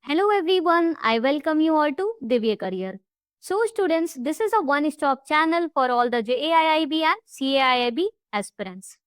Hello everyone, I welcome you all to Divya Career. So students, this is a one-stop channel for all the JAIIB and CAIIB aspirants.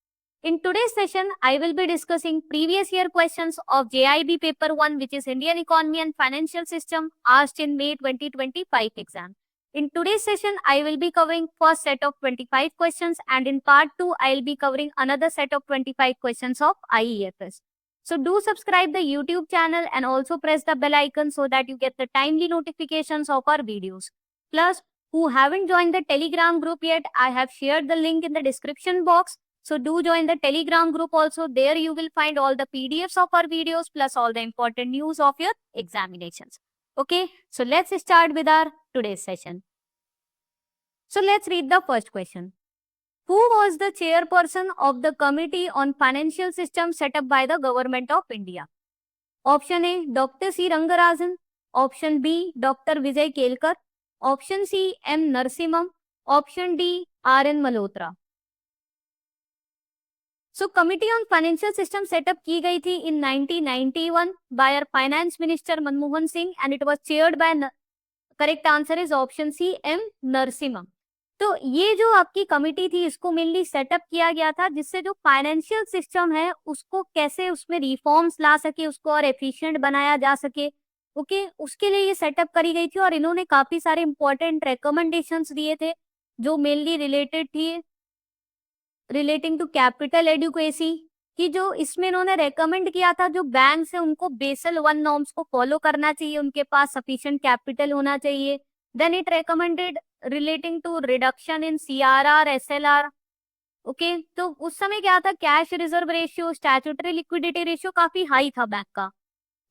In today's session, I will be discussing previous year questions of JIB paper 1, which is Indian Economy and Financial System, asked in May 2025 exam. In today's session, I will be covering first set of 25 questions, and in part 2, I will be covering another set of 25 questions of IEFS. So do subscribe the YouTube channel and also press the bell icon so that you get the timely notifications of our videos. Plus, who haven't joined the Telegram group yet, I have shared the link in the description box. So do join the Telegram group also. There you will find all the PDFs of our videos plus all the important news of your examinations. Okay, so let's start with our today's session. So let's read the first question. Who was the chairperson of the Committee on Financial System set up by the Government of India? Option A, Dr. C. Rangarajan. Option B, Dr. Vijay Kelkar. Option C, M. Narasimham. Option D, R.N. Malhotra. So, Committee on Financial System set up की गई थी in 1991 by our Finance Minister Manmohan Singh and it was chaired by, correct answer is option C, M. Narasimham. तो ये जो आपकी committee थी इसको mainly setup किया गया था जिससे जो फाइनेंशियल सिस्टम है उसको कैसे उसमें रिफॉर्म्स ला सके, उसको और एफिशिएंट बनाया जा सके। ओके, उसके लिए ये सेटअप करी गई थी और इन्होंने काफी सारे इंपॉर्टेंट रिकमेंडेशंस दिए थे जो mainly relating to capital adequacy कि जो इसमें इन्होंने रेकमेंड किया था जो बैंक्स है उनको बेसल 1 नॉर्म्स को फॉलो करना चाहिए, उनके पास सफिशिएंट कैपिटल होना चाहिए। Then it recommended relating to reduction in CRR, SLR। Okay, तो उस समय क्या था, cash reserve ratio, statutory liquidity ratio काफी हाई था बैंक का।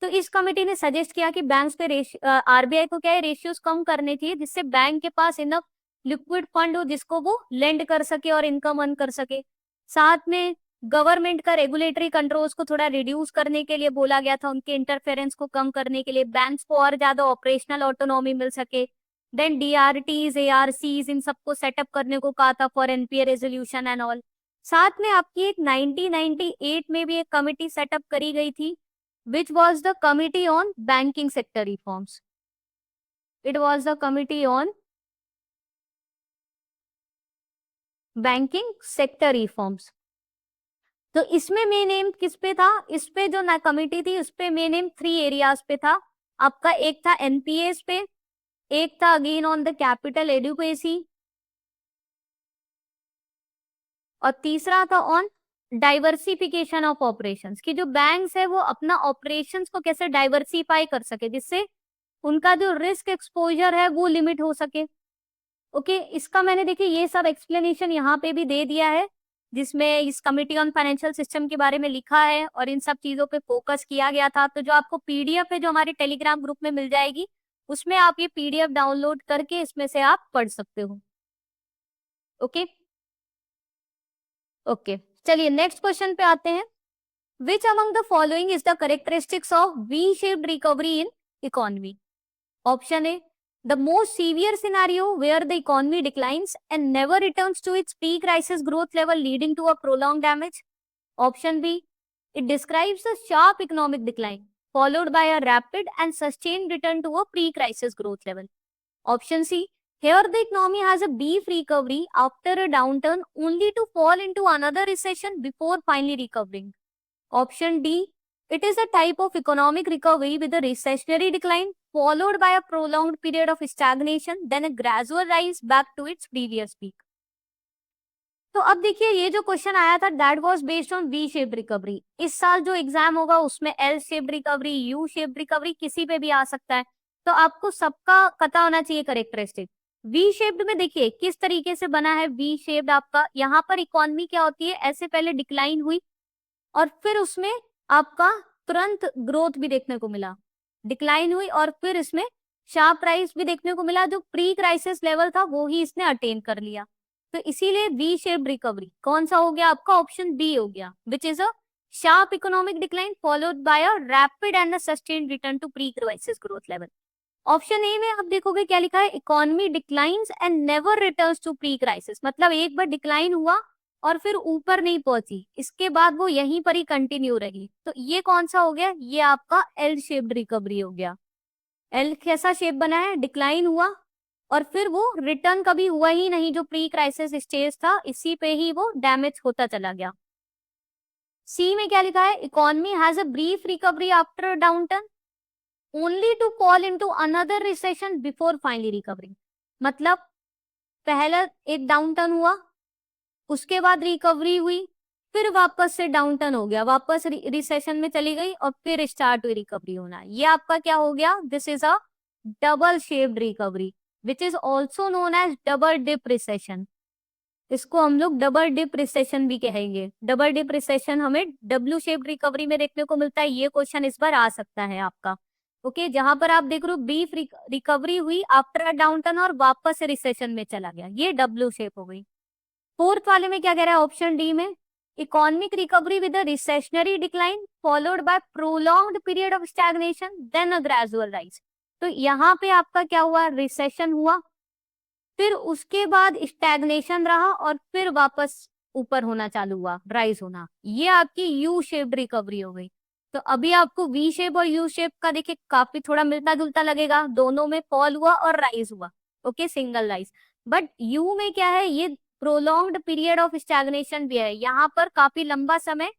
तो इस कमेटी ने सजेस्ट किया कि बैंक्स पे RBI को क्या है रेशियोज कम करने चाहिए जिससे बैंक के पास इनफ लिक्विड फंड हो जिसको वो लेंड कर सके और इनकम अर्न कर सके। साथ में गवर्नमेंट का रेगुलेटरी कंट्रोल्स को थोड़ा रिड्यूस करने के लिए बोला गया था, उनके इंटरफेरेंस को कम करने के लिए, बैंक्स को और ज्यादा ऑपरेशनल ऑटोनॉमी मिल सके। देन DRTs, ARCs इन सबको सेटअप करने को कहा था for NPA resolution and all. साथ में आपकी एक 1998 में भी एक कमिटी सेटअप करी गई थी which was the Committee on Banking Sector Reforms. It was the Committee on Banking Sector Reforms. तो इसमें मेन एम किस पे था, इस पे जो ना कमिटी थी उस पे मेन एम 3 एरियाज पे था आपका। एक था NPAs पे, एक था again on the capital adequacy और तीसरा था ऑन डाइवर्सिफिकेशन ऑफ ऑपरेशंस कि जो बैंक्स है वो अपना ऑपरेशंस को कैसे डाइवर्सिफाई कर सके जिससे उनका जो रिस्क एक्सपोजर है वो लिमिट हो सके। ओके, इसका मैंने देखिए ये सब एक्सप्लेनेशन यहाँ पे भी दे दिया है जिसमें इस कमिटी ऑन फाइनेंशियल सिस्टम के बारे में लिखा है और इन सब चीजों पे फोकस किया गया था। तो जो आपको PDF है जो हमारे टेलीग्राम ग्रुप में मिल जाएगी उसमें आप ये PDF डाउनलोड करके इसमें से आप पढ़ सकते हो। ओके ओके, चलिए नेक्स्ट क्वेश्चन पे आते हैं। Which among the following is the characteristics of V-shaped recovery in economy? Option A, the most severe scenario where the economy declines and never returns to its pre-crisis growth level leading to a prolonged damage. Option B, it describes a sharp economic decline followed by a rapid and sustained return to a pre-crisis growth level. Option C, here the economy has a brief recovery after a downturn only to fall into another recession before finally recovering. Option D, it is a type of economic recovery with a recessionary decline followed by a prolonged period of stagnation, then a gradual rise back to its previous peak. तो अब देखिए ये जो question आया था that was based on V shaped recovery. इस साल जो एग्जाम होगा उसमें L shaped recovery, U shaped recovery किसी पे भी आ सकता है, तो आपको सबका पता होना चाहिए करेक्टरिस्टिक। V शेप्ड में देखिए किस तरीके से बना है V शेप्ड आपका। यहाँ पर इकोनॉमी क्या होती है, ऐसे पहले डिक्लाइन हुई और फिर उसमें आपका तुरंत ग्रोथ भी देखने को मिला, डिक्लाइन हुई और फिर इसमें शार्प राइज भी देखने को मिला। जो प्री क्राइसिस लेवल था वो ही इसने अटेन कर लिया, तो इसीलिए V शेप्ड रिकवरी कौन सा हो गया आपका, ऑप्शन बी हो गया, which is a sharp economic decline followed by a rapid and sustained return to pre crisis growth level. Option A में आप देखोगे क्या लिखा है, economy declines and never returns to pre crisis, मतलब एक बार डिक्लाइन हुआ और फिर ऊपर नहीं पहुंची, इसके बाद वो यहीं पर ही कंटिन्यू रही, तो ये कौन सा हो गया, ये आपका एल शेप्ड रिकवरी हो गया। एल कैसा शेप बना है, डिक्लाइन हुआ और फिर वो रिटर्न कभी हुआ ही नहीं, जो प्री क्राइसिस स्टेज था इसी पे ही वो डैमेज होता चला गया। सी में क्या लिखा है, economy has a brief recovery after downturn only to fall into another recession before finally recovering. मतलब पहला एक डाउनटर्न हुआ, उसके बाद रिकवरी हुई, फिर वापस से डाउनटर्न हो गया, वापस रिसेशन में चली गई और फिर स्टार्ट हुई रिकवरी होना। ये आपका क्या हो गया, this is a double shaped recovery which is also known as double dip recession. इसको हम लोग डबल डिप रिसेशन भी कहेंगे। डबल डिप रिसेशन हमें डब्ल्यू शेप्ड रिकवरी में देखने को मिलता है। ये क्वेश्चन इस बार आ सकता है आपका। ओके, जहां पर आप देख रहे हो ब्रीफ रिकवरी हुई आफ्टर अ डाउनटर्न और वापस रिसेशन में चला गया, ये डब्ल्यू शेप हो गई। फोर्थ वाले में क्या कह रहा है, ऑप्शन डी में economic recovery with a recessionary decline followed by prolonged period of stagnation then a gradual rise. तो यहाँ पे आपका क्या हुआ, रिसेशन हुआ, फिर उसके बाद स्टैग्नेशन रहा और फिर वापस ऊपर होना चालू हुआ, राइज होना। ये आपकी यू शेप्ड रिकवरी हो गई। तो अभी आपको वी शेप और यू शेप का देखिए काफी थोड़ा मिलता जुलता लगेगा, दोनों में फॉल हुआ और राइज हुआ। Okay, single rise. But you में क्या है, ये प्रोलॉन्ग्ड पीरियड ऑफ स्टैग्नेशन भी है, यहाँ पर काफी लंबा समय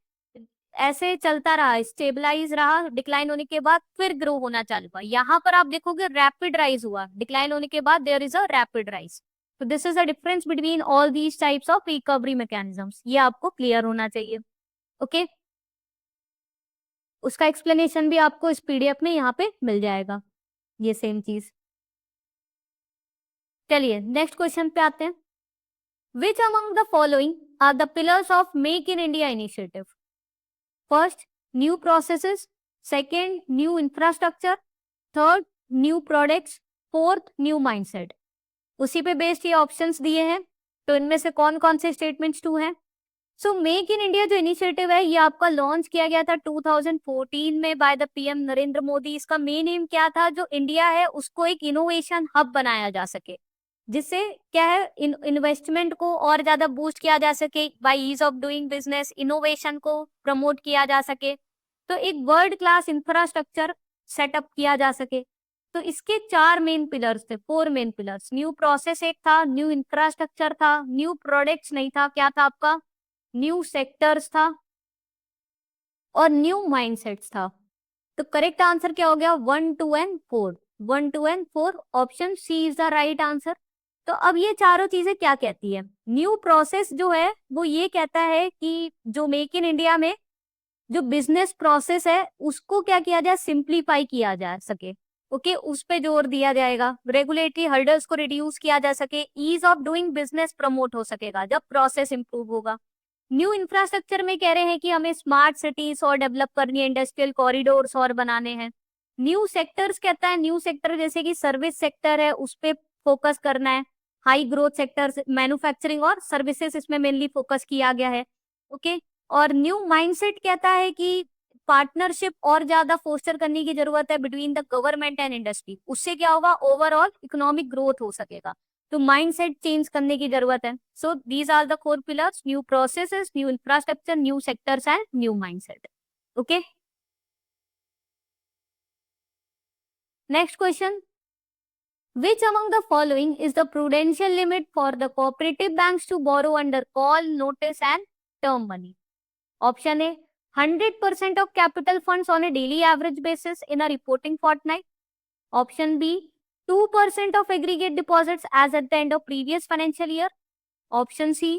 ऐसे चलता रहा, स्टेबलाइज रहा, डिक्लाइन होने के बाद फिर ग्रो होना चालू हुआ। यहाँ पर आप देखोगे रैपिड राइज हुआ, डिक्लाइन होने के बाद there is a rapid rise. तो this is the difference between all these types of recovery mechanisms. ये आपको क्लियर होना चाहिए। ओके, उसका एक्सप्लेनेशन भी आपको इस पीडीएफ में यहाँ पे मिल जाएगा, ये सेम चीज। चलिए नेक्स्ट क्वेश्चन पे आते हैं। Which among the following are the pillars of make in India initiative? First, new processes, second, new infrastructure, third, new products, fourth, new mindset. उसी पे बेस्ड ये ऑप्शंस दिए हैं, तो इनमें से कौन कौन से स्टेटमेंट्स टू हैं? सो मेक इन इंडिया जो इनिशिएटिव है, ये आपका लॉन्च किया गया था 2014 में by the PM Narendra Modi. इसका मेन एम क्या था, जो इंडिया है उसको एक इनोवेशन हब बनाया जा सके, जिससे क्या है, इन्वेस्टमेंट को और ज्यादा बूस्ट किया जा सके, by ease of doing business innovation को प्रमोट किया जा सके, तो एक वर्ल्ड क्लास इंफ्रास्ट्रक्चर सेटअप किया जा सके। तो इसके चार मेन पिलर्स थे, four main pillars. New process एक था, न्यू इंफ्रास्ट्रक्चर था, न्यू प्रोडक्ट्स नहीं था, क्या था आपका, न्यू सेक्टर्स था, और न्यू माइंडसेट्स था। तो करेक्ट आंसर क्या हो गया, 1, 2 and 4। 1, 2 and 4, option C is the right answer. तो अब ये चारों चीजें क्या कहती है, न्यू प्रोसेस जो है वो ये कहता है कि जो मेक इन इंडिया में जो बिजनेस प्रोसेस है उसको क्या किया जाए, सिंप्लीफाई किया जा सके। ओके, उस पे जोर दिया जाएगा, रेगुलेटरी हर्डल्स को रिड्यूस किया जा सके, ease of doing business promote हो सकेगा जब प्रोसेस इंप्रूव होगा। न्यू इंफ्रास्ट्रक्चर में कह रहे हैं कि हमें स्मार्ट सिटीज और डेवलप करनी है, इंडस्ट्रियल कॉरिडोर्स और बनाने हैं। न्यू सेक्टर्स कहता है, न्यू सेक्टर जैसे कि सर्विस सेक्टर है उस पे फोकस करना है, हाई ग्रोथ सेक्टर्स मैन्युफैक्चरिंग और सर्विसेज इसमें मेनली फोकस किया गया है। ओके, और न्यू माइंडसेट कहता है कि पार्टनरशिप और ज्यादा फोस्टर करने की जरूरत है between the government and industry, उससे क्या होगा, ओवरऑल इकोनॉमिक ग्रोथ हो सकेगा। तो माइंडसेट चेंज करने की जरूरत है। So these are the four pillars, new processes, new infrastructure, new sectors and new mindset. Okay, next question, which among the following is the prudential limit for the cooperative banks to borrow under call, notice and term money? Option A, 100% of capital funds on a daily average basis in a reporting fortnight. Option B, 2% of aggregate deposits as at the end of previous financial year. Option C,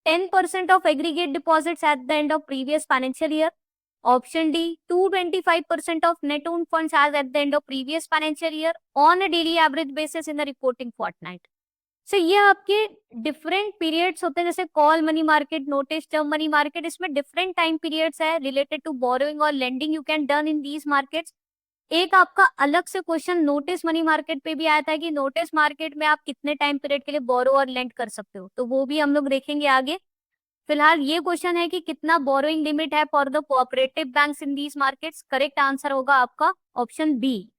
10% of aggregate deposits at the end of previous financial year. Option D, 225% of net owned funds as at the end of previous financial year on a daily average basis in the reporting fortnight. So ये आपके different periods होते हैं, जैसे call money market, notice, term money market, इसमें different time periods है related to borrowing और lending you can done in these markets. एक आपका अलग से क्वेश्चन नोटिस मनी मार्केट पे भी आया था कि नोटिस मार्केट में आप कितने टाइम पीरियड के लिए बोरो और लेंड कर सकते हो, तो वो भी हम लोग देखेंगे आगे। फिलहाल ये क्वेश्चन है कि कितना बोरोइंग लिमिट है for the cooperative banks in these markets. Correct answer होगा आपका ऑप्शन बी।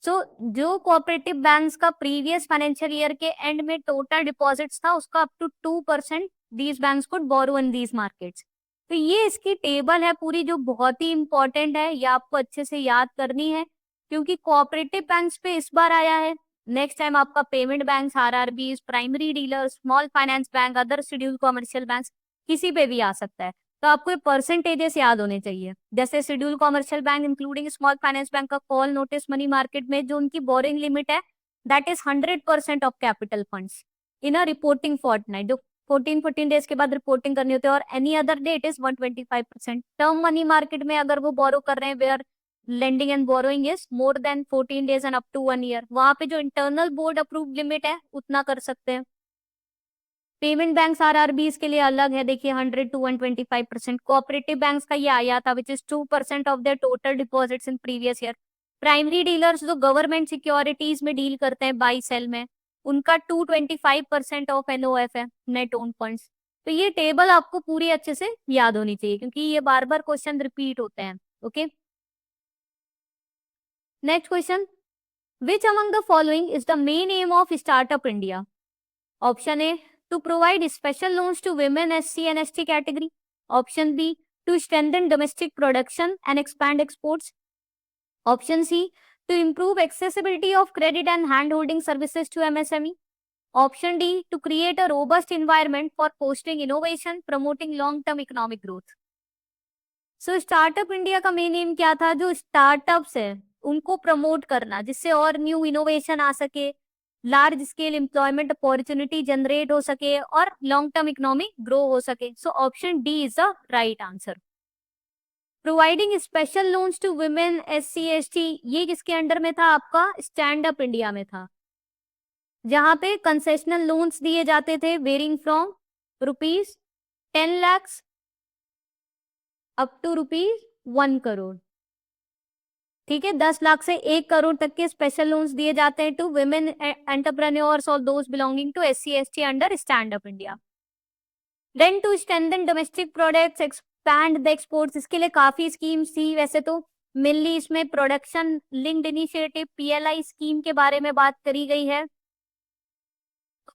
सो जो कोऑपरेटिव बैंक्स का प्रीवियस फाइनेंशियल ईयर के एंड में टोटल डिपॉजिट्स था उसका up to 2% these banks could borrow in these markets. तो ये इसकी टेबल है पूरी, जो बहुत ही इंपॉर्टेंट है, ये आपको अच्छे से याद करनी है क्योंकि कोऑपरेटिव बैंक्स पे इस बार आया है। नेक्स्ट टाइम आपका payment banks, RRB, primary dealer, small finance bank, other schedule commercial bank, किसी पे भी आ सकता है। तो आपको ये परसेंटेजेस याद होने चाहिए। जैसे schedule commercial bank including small finance bank का कॉल नोटिस मनी मार्केट में जो उनकी बोरिंग लिमिट है that is 100% of capital funds in a reporting fortnight, जो 14 डेज के बाद रिपोर्टिंग करनी होती है, और any other day it is 125%। Term money market में अगर वो बोरो कर रहे हैं where lending and borrowing is more than 14 days and up to 1 year, वहां पे जो इंटरनल बोर्ड अप्रूव्ड लिमिट है उतना कर सकते हैं। पेमेंट बैंक्स आरआरबीज के लिए अलग है, देखिए 100 to 125%। कोऑपरेटिव बैंक्स का ये आया था which is 2% of their total deposits in previous year. Primary dealers जो गवर्नमेंट सिक्योरिटीज में डील करते हैं बाई सेल में, उनका 225% ऑफ एनओएफ है, नेट ओन फंड्स। तो ये टेबल आपको पूरी अच्छे से याद होनी चाहिए क्योंकि ये बार बार क्वेश्चन रिपीट होते हैं। Okay, next question, which among the following is the main M of startup India? Option A, to provide special loans to women, SC and ST category. Option B, to strengthen domestic production and expand exports. Option C, to improve accessibility of credit and hand-holding services to MSME. Option D, to create a robust environment for fostering innovation, promoting long-term economic growth. So, Startup India का main M क्या था? जो startups है उनको promote करना जिससे और new innovation आ सके, large scale employment opportunity generate हो सके और लॉन्ग टर्म इकोनॉमी ग्रो हो सके। So option D is the right answer. Providing special loans to women, SC ST, ये किसके अंडर में था? आपका स्टैंड अप इंडिया में था, जहां पे कंसेशनल लोन्स दिए जाते थे varying from ₹10 lakh up to ₹1 crore. ठीक है, 10 लाख से 1 करोड़ तक के स्पेशल लोन्स दिए जाते हैं टू वुमेन एंटरप्रेन्योर्स और दोस्त belonging to SC ST under stand up India. Then to strengthen domestic products, expand the exports, इसके लिए काफी स्कीम्स थी। वैसे तो मेनली इसमें production linked initiative PLI scheme के बारे में बात करी गई है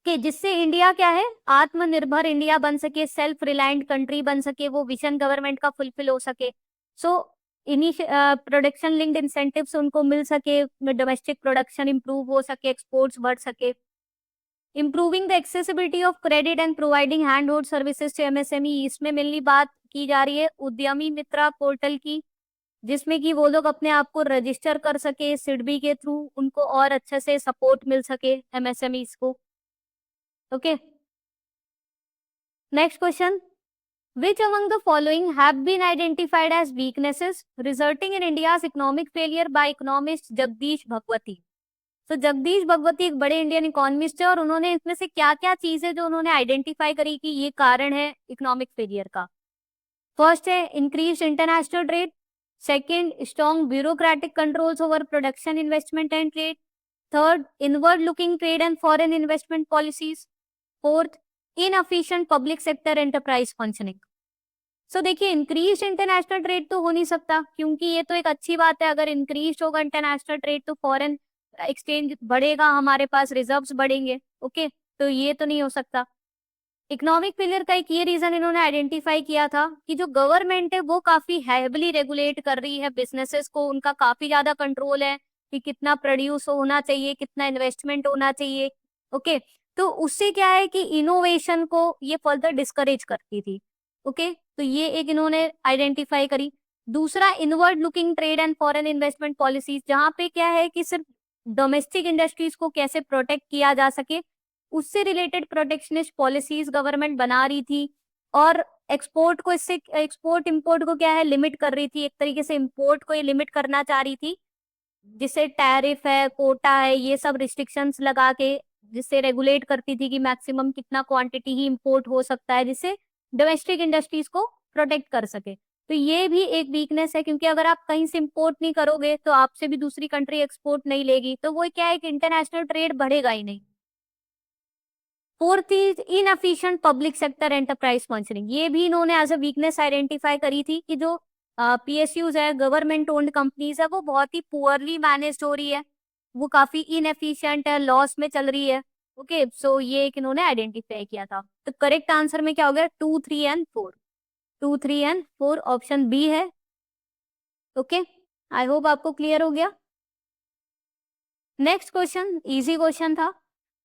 कि जिससे इंडिया क्या है, आत्मनिर्भर इंडिया बन सके, सेल्फ रिलायंट कंट्री बन सके, वो विजन गवर्नमेंट का फुलफिल हो सके। सो प्रोडक्शन लिंक्ड इंसेंटिव्स उनको मिल सके, डोमेस्टिक प्रोडक्शन इंप्रूव हो सके, एक्सपोर्ट्स बढ़ सके। Improving the accessibility of credit and providing hand hold services to MSME, इसमें मेनली बात की जा रही है उद्यमी मित्रा पोर्टल की, जिसमें कि वो लोग अपने आप को रजिस्टर कर सके सिडबी के थ्रू, उनको और अच्छे से सपोर्ट मिल सके MSMEs को। Okay, next question, which among the following have been identified as weaknesses resulting in India's economic failure by economist Jagdish Bhagwati? तो जगदीश भगवती एक बड़े इंडियन इकोनॉमिस्ट है और उन्होंने इसमें से क्या क्या चीजें जो उन्होंने आइडेंटिफाई करी कि ये कारण है इकोनॉमिक फेलियर का? फर्स्ट है increase international trade, second strong bureaucratic controls over production, investment and trade, third inward looking trade and foreign investment policies, fourth inefficient public sector enterprise functioning. So देखिए, increase international trade तो हो नहीं सकता क्योंकि ये तो एक अच्छी बात है, अगर इंक्रीज होगा इंटरनेशनल ट्रेड तो फॉरेन एक्सचेंज बढ़ेगा, हमारे पास रिजर्व्स बढ़ेंगे। ओके, तो ये तो नहीं हो सकता। इकोनॉमिक फेलियर का एक ये रीजन इन्होंने आइडेंटिफाई किया था कि जो गवर्नमेंट है वो काफी हैविली रेगुलेट कर रही है बिजनेसेस को, उनका काफी ज्यादा कंट्रोल है कि कितना प्रोड्यूस होना चाहिए, कितना इन्वेस्टमेंट होना चाहिए। ओके, तो उससे क्या है कि इनोवेशन को ये फर्दर डिस्करेज करती थी। ओके, तो ये एक इन्होंने आइडेंटिफाई करी। दूसरा, inward looking trade and foreign investment policies, जहां पे क्या है कि सिर्फ डोमेस्टिक इंडस्ट्रीज को कैसे प्रोटेक्ट किया जा सके, उससे रिलेटेड प्रोटेक्शनिस्ट पॉलिसीज गवर्नमेंट बना रही थी और एक्सपोर्ट को, इससे एक्सपोर्ट इंपोर्ट को क्या है लिमिट कर रही थी, एक तरीके से इंपोर्ट को ये लिमिट करना चाह रही थी, जिससे टैरिफ है, कोटा है, ये सब रिस्ट्रिक्शंस लगा के जिससे रेगुलेट करती थी कि मैक्सिमम कितना क्वांटिटी ही इंपोर्ट हो सकता है, जिससे डोमेस्टिक इंडस्ट्रीज को प्रोटेक्ट कर सके। तो ये भी एक वीकनेस है क्योंकि अगर आप कहीं से इंपोर्ट नहीं करोगे तो आपसे भी दूसरी कंट्री एक्सपोर्ट नहीं लेगी, तो वो क्या है कि इंटरनेशनल ट्रेड बढ़ेगा ही नहीं। Fourth is inefficient public sector enterprise functioning, ये भी इन्होंने एज अ वीकनेस आइडेंटिफाई करी थी कि जो PSUs है, गवर्नमेंट ओन्ड कंपनीज है, वो बहुत ही पुअरली मैनेज्ड हो रही है, वो काफी इनएफिशिएंट है, लॉस में चल रही है। ओके, सो ये एक इन्होंने आइडेंटिफाई किया था। तो करेक्ट आंसर में क्या हो गया, 2, 3 एंड 4। 2, 3 एंड 4 ऑप्शन बी है। ओके, आई होप आपको क्लियर हो गया। नेक्स्ट क्वेश्चन इजी क्वेश्चन था।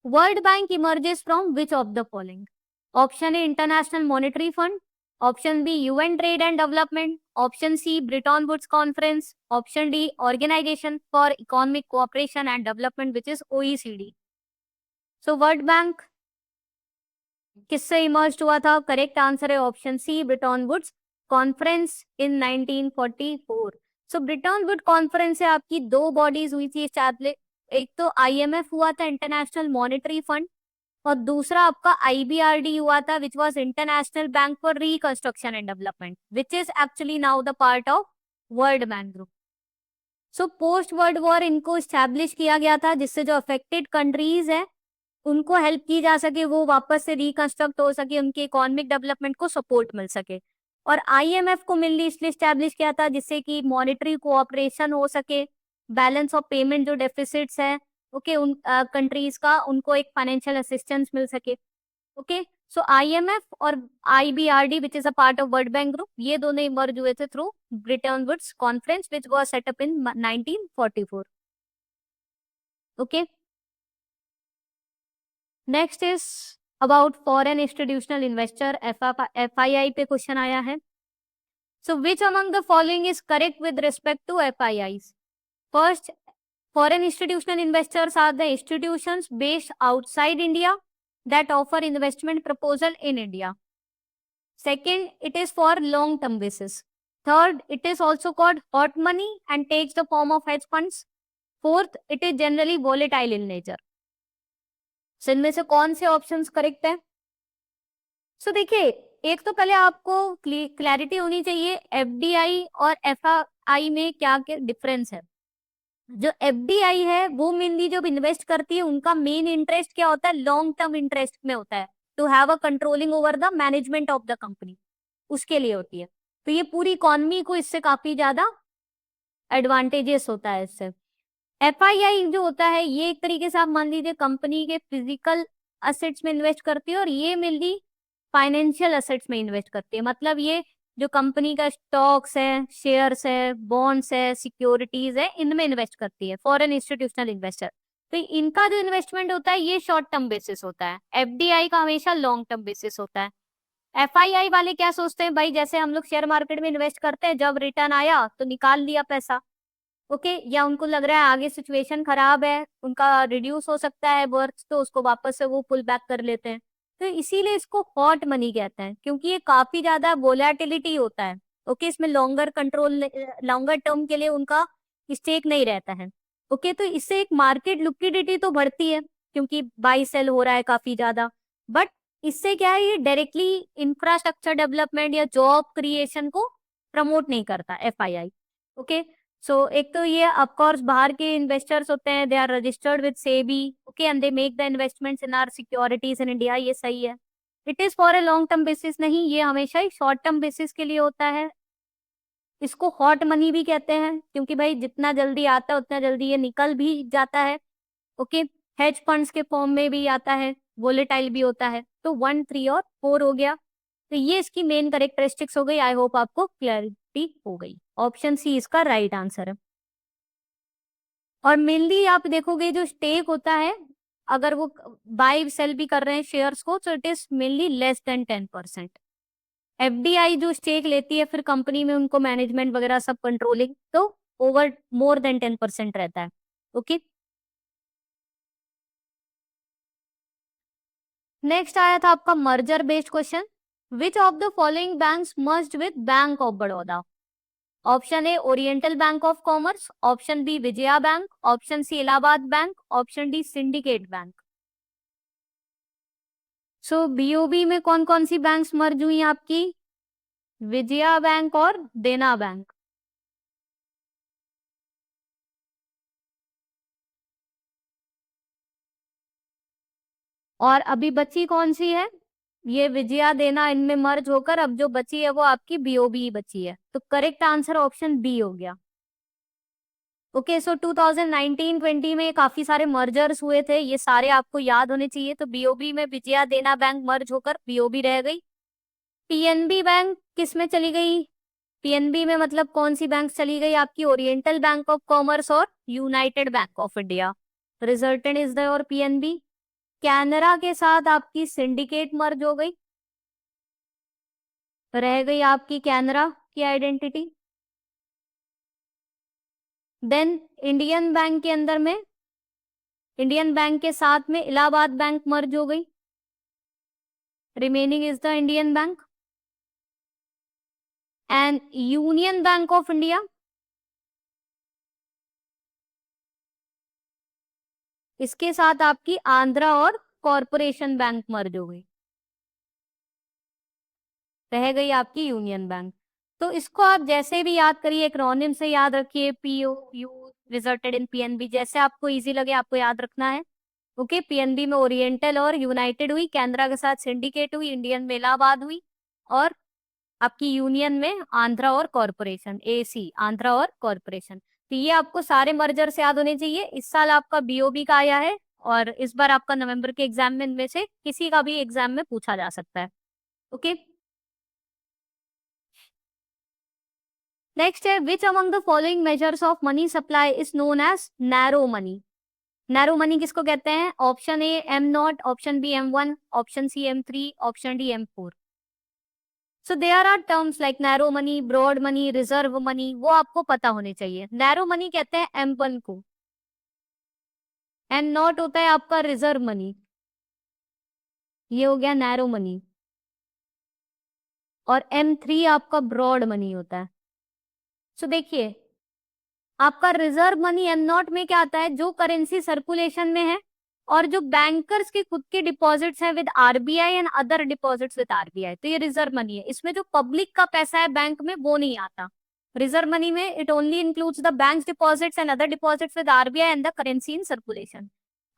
World bank emerges from which of the following? Option A international monetary fund, option B UN trade and development, option C Bretton Woods conference, option D organisation for economic cooperation and development which is OECD. So world bank किससे emerge हुआ था? Correct answer है option C Bretton Woods conference in 1944। So Bretton Wood conference से आपकी दो bodies हुई थी establish, एक तो आईएमएफ हुआ था इंटरनेशनल मॉनेटरी फंड, और दूसरा आपका आईबीआरडी हुआ था which was international bank for reconstruction and development which is actually now the part of World Bank group. So post world war इनको इस्टेब्लिश किया गया था जिससे जो अफेक्टेड कंट्रीज है उनको हेल्प की जा सके, वो वापस से रिकंस्ट्रक्ट हो सके, उनके इकोनॉमिक डेवलपमेंट को सपोर्ट मिल सके। और आईएमएफ को मेनली इसलिए स्टैब्लिश किया था जिससे कि मॉनेटरी कोऑपरेशन हो सके, बैलेंस ऑफ पेमेंट जो डेफिसिट्स है ओके उन कंट्रीज का, उनको एक फाइनेंशियल असिस्टेंस मिल सके। ओके, सो आईएमएफ और IBRD which is a part of World Bank group, ये दोनों इमर्ज हुए थे through Bretton Woods conference which was set up in 1944। Okay, next is about foreign institutional investor, FII पे question आया है। So which among the following is correct with respect to FIIs? First, foreign institutional investors are the institutions based outside India that offer investment proposal in India. Second, it is for long term basis. Third, it is also called hot money and takes the form of hedge funds. Fourth, it is generally volatile in nature. So इनमें से कौन से options correct है? सो देखिए, एक तो पहले आपको क्लैरिटी होनी चाहिए एफडीआई और एफआई में क्या क्या डिफरेंस है। जो एफडीआई है वो मेनली जब इन्वेस्ट करती है उनका मेन इंटरेस्ट क्या होता है, लॉन्ग टर्म इंटरेस्ट में होता है, to have a controlling over the management of the company, उसके लिए होती है। तो ये पूरी इकोनॉमी को इससे काफी ज्यादा एडवांटेजेस होता है इससे। एफआईआई जो होता है ये एक तरीके से आप मान लीजिए कंपनी के फिजिकल असेट्स में इन्वेस्ट करती है और ये मेनली फाइनेंशियल असेट्स में इन्वेस्ट करती है। मतलब ये जो कंपनी का स्टॉक्स है, शेयर्स है, बॉन्ड्स है, सिक्योरिटीज है, इनमें इन्वेस्ट करती है फॉरेन इंस्टीट्यूशनल इन्वेस्टर। तो इनका जो इन्वेस्टमेंट होता है ये शॉर्ट टर्म बेसिस होता है, एफडीआई का हमेशा लॉन्ग टर्म बेसिस होता है। एफआईआई वाले क्या सोचते हैं भाई, जैसे हम लोग शेयर मार्केट में इन्वेस्ट करते हैं, जब रिटर्न आया तो निकाल लिया पैसा, ओके या उनको लग रहा है आगे सिचुएशन खराब है, उनका रिड्यूस हो सकता है वर्थ, तो उसको वापस से वो पुल बैक कर लेते हैं। तो इसीलिए इसको हॉट मनी कहते हैं क्योंकि ये काफी ज्यादा वोलेटिलिटी होता है। ओके, इसमें लॉन्गर कंट्रोल, लॉन्गर टर्म के लिए उनका स्टेक नहीं रहता है। ओके, तो इससे एक मार्केट लिक्विडिटी तो बढ़ती है क्योंकि बाई सेल हो रहा है काफी ज्यादा, बट इससे क्या है, ये डायरेक्टली इंफ्रास्ट्रक्चर डेवलपमेंट या जॉब क्रिएशन को प्रमोट नहीं करता एफआईआई। ओके, सो एक तो ये ऑफकोर्स बाहर के इन्वेस्टर्स होते हैं, they are registered with SEBI, okay and they make the investments in our securities in India, ये सही है। It is for a long term basis नहीं, ये हमेशा ही शॉर्ट टर्म बेसिस के लिए होता है। इसको हॉट मनी भी कहते हैं क्योंकि भाई जितना जल्दी आता है उतना जल्दी ये निकल भी जाता है। ओके, हेज फंड्स के फॉर्म में भी आता है, वोलेटाइल भी होता है। तो 1, 3 और 4 हो गया। तो ये इसकी मेन करेक्टरिस्टिक्स हो गई। आई होप आपको क्लैरिटी हो गई। ऑप्शन सी इसका राइट आंसर है। और मेनली आप देखोगे जो स्टेक होता है, अगर वो बाय सेल भी कर रहे हैं शेयर्स को, तो it is mainly less than 10%। FDI जो स्टेक लेती है फिर कंपनी में, उनको मैनेजमेंट वगैरह सब कंट्रोलिंग, तो ओवर मोर देन 10% रहता है। ओके, नेक्स्ट आया था आपका merger based question. Which of the following banks merged with Bank of Baroda? Option A Oriental Bank of Commerce, option B Vijaya Bank, option C Allahabad Bank, option D Syndicate Bank. So BOB में कौन कौन सी banks मर्ज हुई आपकी? Vijaya bank और देना bank. और अभी बची कौन सी है? ये विजया देना, इनमें मर्ज होकर अब जो बची है वो आपकी बीओबी बची है। तो करेक्ट आंसर ऑप्शन बी हो गया। ओके, सो 2019-20 में काफी सारे मर्जर्स हुए थे, ये सारे आपको याद होने चाहिए। तो बीओबी में विजया देना बैंक मर्ज होकर बीओबी रह गई। पीएनबी बैंक किस में चली गई? पीएनबी में मतलब कौन सी बैंक चली गई आपकी? ओरिएंटल बैंक ऑफ कॉमर्स और United bank of India. Resultant is the और पीएनबी। कैनरा के साथ आपकी सिंडिकेट मर्ज हो गई, रह गई आपकी कैनरा की आइडेंटिटी। देन इंडियन बैंक के अंदर में, इंडियन बैंक के साथ में इलाहाबाद बैंक मर्ज हो गई, remaining is the Indian bank. And union bank of India, इसके साथ आपकी आंध्रा और कॉरपोरेशन बैंक मर्ज हो गई, रह गई आपकी यूनियन बैंक। तो इसको आप जैसे भी याद करिए, एक्रोनिम से याद रखिए, PO you resulted in PNB, जैसे आपको इजी लगे आपको याद रखना है। ओके, पीएनबी में ओरिएंटल और यूनाइटेड हुई, कैनरा के साथ सिंडिकेट हुई, इंडियन में इलाहाबाद हुई, और आपकी यूनियन में आंध्रा और कॉरपोरेशन, एसी आंध्रा और कॉरपोरेशन। तो ये आपको सारे मर्जर से याद होने चाहिए। इस साल आपका बीओबी का आया है और इस बार आपका नवंबर के एग्जाम में इनमें से किसी का भी एग्जाम में पूछा जा सकता है। ओके, नेक्स्ट है which among the following measures of money supply is known as narrow money. Narrow money किसको कहते हैं? Option A M0, option B M1, option C M3, option D M4। So there are terms like narrow money, broad money, reserve money, वो आपको पता होने चाहिए। Narrow money कहते हैं M1 को, M0 होता है आपका रिजर्व मनी, ये हो गया नैरो मनी, और M3 आपका ब्रॉड मनी होता है। सो देखिए, आपका रिजर्व मनी M0 में क्या आता है? जो करेंसी सर्कुलेशन में है और जो बैंकर्स के खुद के डिपॉजिट्स हैं with RBI and other deposits with RBI, तो ये रिजर्व मनी है। इसमें जो पब्लिक का पैसा है बैंक में वो नहीं आता। रिजर्व मनी में it only includes the bank deposits and other deposits with RBI and the currency in circulation.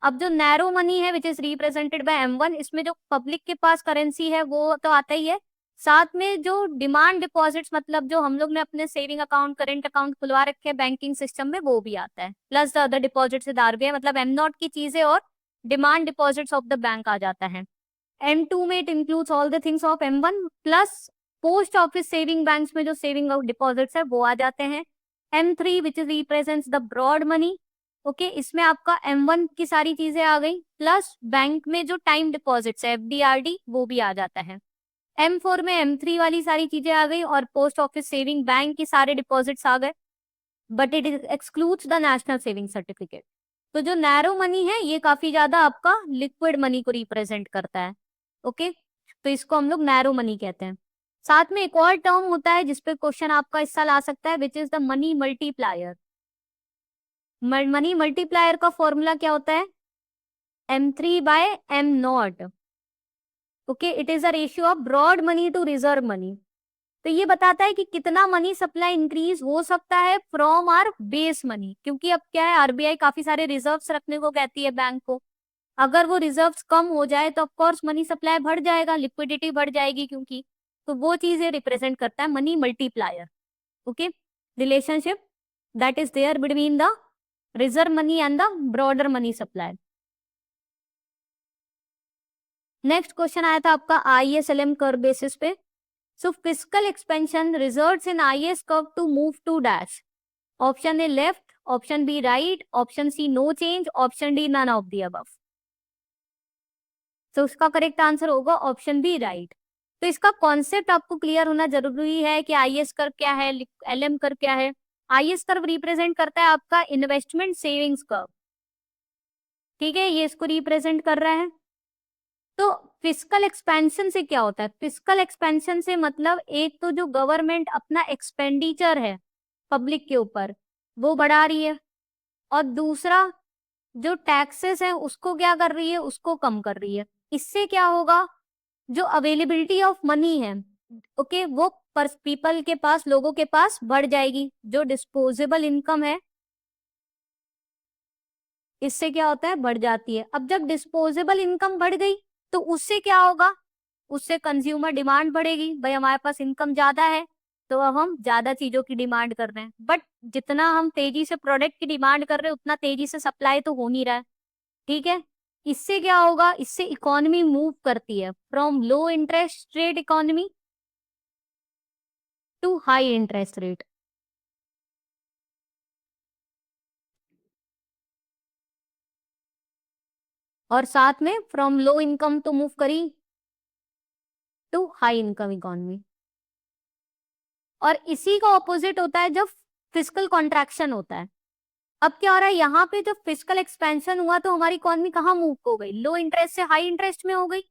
अब जो नैरो मनी है which is represented by M1, इसमें जो पब्लिक के पास करेंसी है वो तो आता ही है, साथ में जो डिमांड डिपॉजिट्स मतलब जो हम लोग ने अपने सेविंग अकाउंट, करेंट अकाउंट खुलवा रखे हैं बैंकिंग सिस्टम में, वो भी आता है, plus the other deposits with RBI, मतलब M0 की चीजें और demand deposits of the bank आ जाता है। M2 में it includes all the things of M1 plus post office saving banks में जो सेविंग ऑफ डिपॉजिट्स है वो आ जाते हैं। M3 which represents the broad money. Okay, इसमें आपका M1 की सारी चीजें आ गई, प्लस बैंक में जो टाइम डिपॉजिट्स है FD/RD वो भी आ जाता है। M4 में M3 वाली सारी चीजें आ गई और पोस्ट ऑफिस सेविंग बैंक की सारे डिपॉजिट्स आ गए, but it excludes the national saving certificate. तो जो नैरो मनी है ये काफी ज्यादा आपका लिक्विड मनी को रिप्रेजेंट करता है। ओके, तो इसको हम लोग नैरो मनी कहते हैं। साथ में एक और टर्म होता है जिसपे क्वेश्चन आपका इस साल आ सकता है, which is the money multiplier. Money multiplier का फॉर्मूला क्या होता है? M3/M0। Okay, it is a ratio of broad money to reserve money. तो ये बताता है कि कितना मनी सप्लाई इंक्रीज हो सकता है फ्रॉम आर बेस मनी, क्योंकि अब क्या है, आरबीआई काफी सारे रिजर्व्स रखने को कहती है बैंक को। अगर वो रिजर्व्स कम हो जाए तो ऑफकोर्स मनी सप्लाई बढ़ जाएगा, लिक्विडिटी बढ़ जाएगी, क्योंकि तो वो चीजें रिप्रेजेंट करता है money multiplier. Okay, relationship that is there between the reserve money and the broader money supply. Next question आया था आपका ISLM कर्व बेसिस पे। So fiscal expansion results in IS curve to move to dash. Option A left, option B right, option C no change, option D none of the above. तो उसका correct answer होगा option B right. तो इसका concept आपको clear होना जरूरी है कि IS कर्व क्या है, LM कर्व क्या है। IS कर्व रिप्रेजेंट करता है आपका इन्वेस्टमेंट सेविंग्स कर्व, ठीक है, ये इसको रिप्रेजेंट कर रहा है। तो फिस्कल एक्सपेंशन से क्या होता है? फिस्कल एक्सपेंशन से मतलब एक तो जो गवर्नमेंट अपना एक्सपेंडिचर है पब्लिक के ऊपर वो बढ़ा रही है, और दूसरा जो टैक्सेस है उसको क्या कर रही है, उसको कम कर रही है। इससे क्या होगा, जो अवेलेबिलिटी ऑफ मनी है, ओके, वो पीपल के पास, लोगों के पास बढ़ जाएगी। जो डिस्पोजेबल इनकम है इससे क्या होता है, बढ़ जाती है। अब जब डिस्पोजेबल इनकम बढ़ गई तो उससे क्या होगा, उससे कंज्यूमर डिमांड बढ़ेगी, भाई हमारे पास इनकम ज्यादा है तो अब हम ज्यादा चीजों की डिमांड कर रहे हैं, बट जितना हम तेजी से प्रोडक्ट की डिमांड कर रहे हैं उतना तेजी से सप्लाई तो हो नहीं रहा है। ठीक है, इससे क्या होगा, इससे इकोनॉमी मूव करती है from low interest rate economy to high interest rate. और साथ में फ्रॉम लो इनकम तो मूव करी टू हाई इनकम इकोनॉमी। और इसी का ऑपोजिट होता है जब फिस्कल कॉन्ट्रैक्शन होता है। अब क्या हो रहा है, यहाँ पे जब फिस्कल एक्सपेंशन हुआ तो हमारी इकोनॉमी कहाँ मूव हो गई, लो इंटरेस्ट से हाई इंटरेस्ट में हो गई।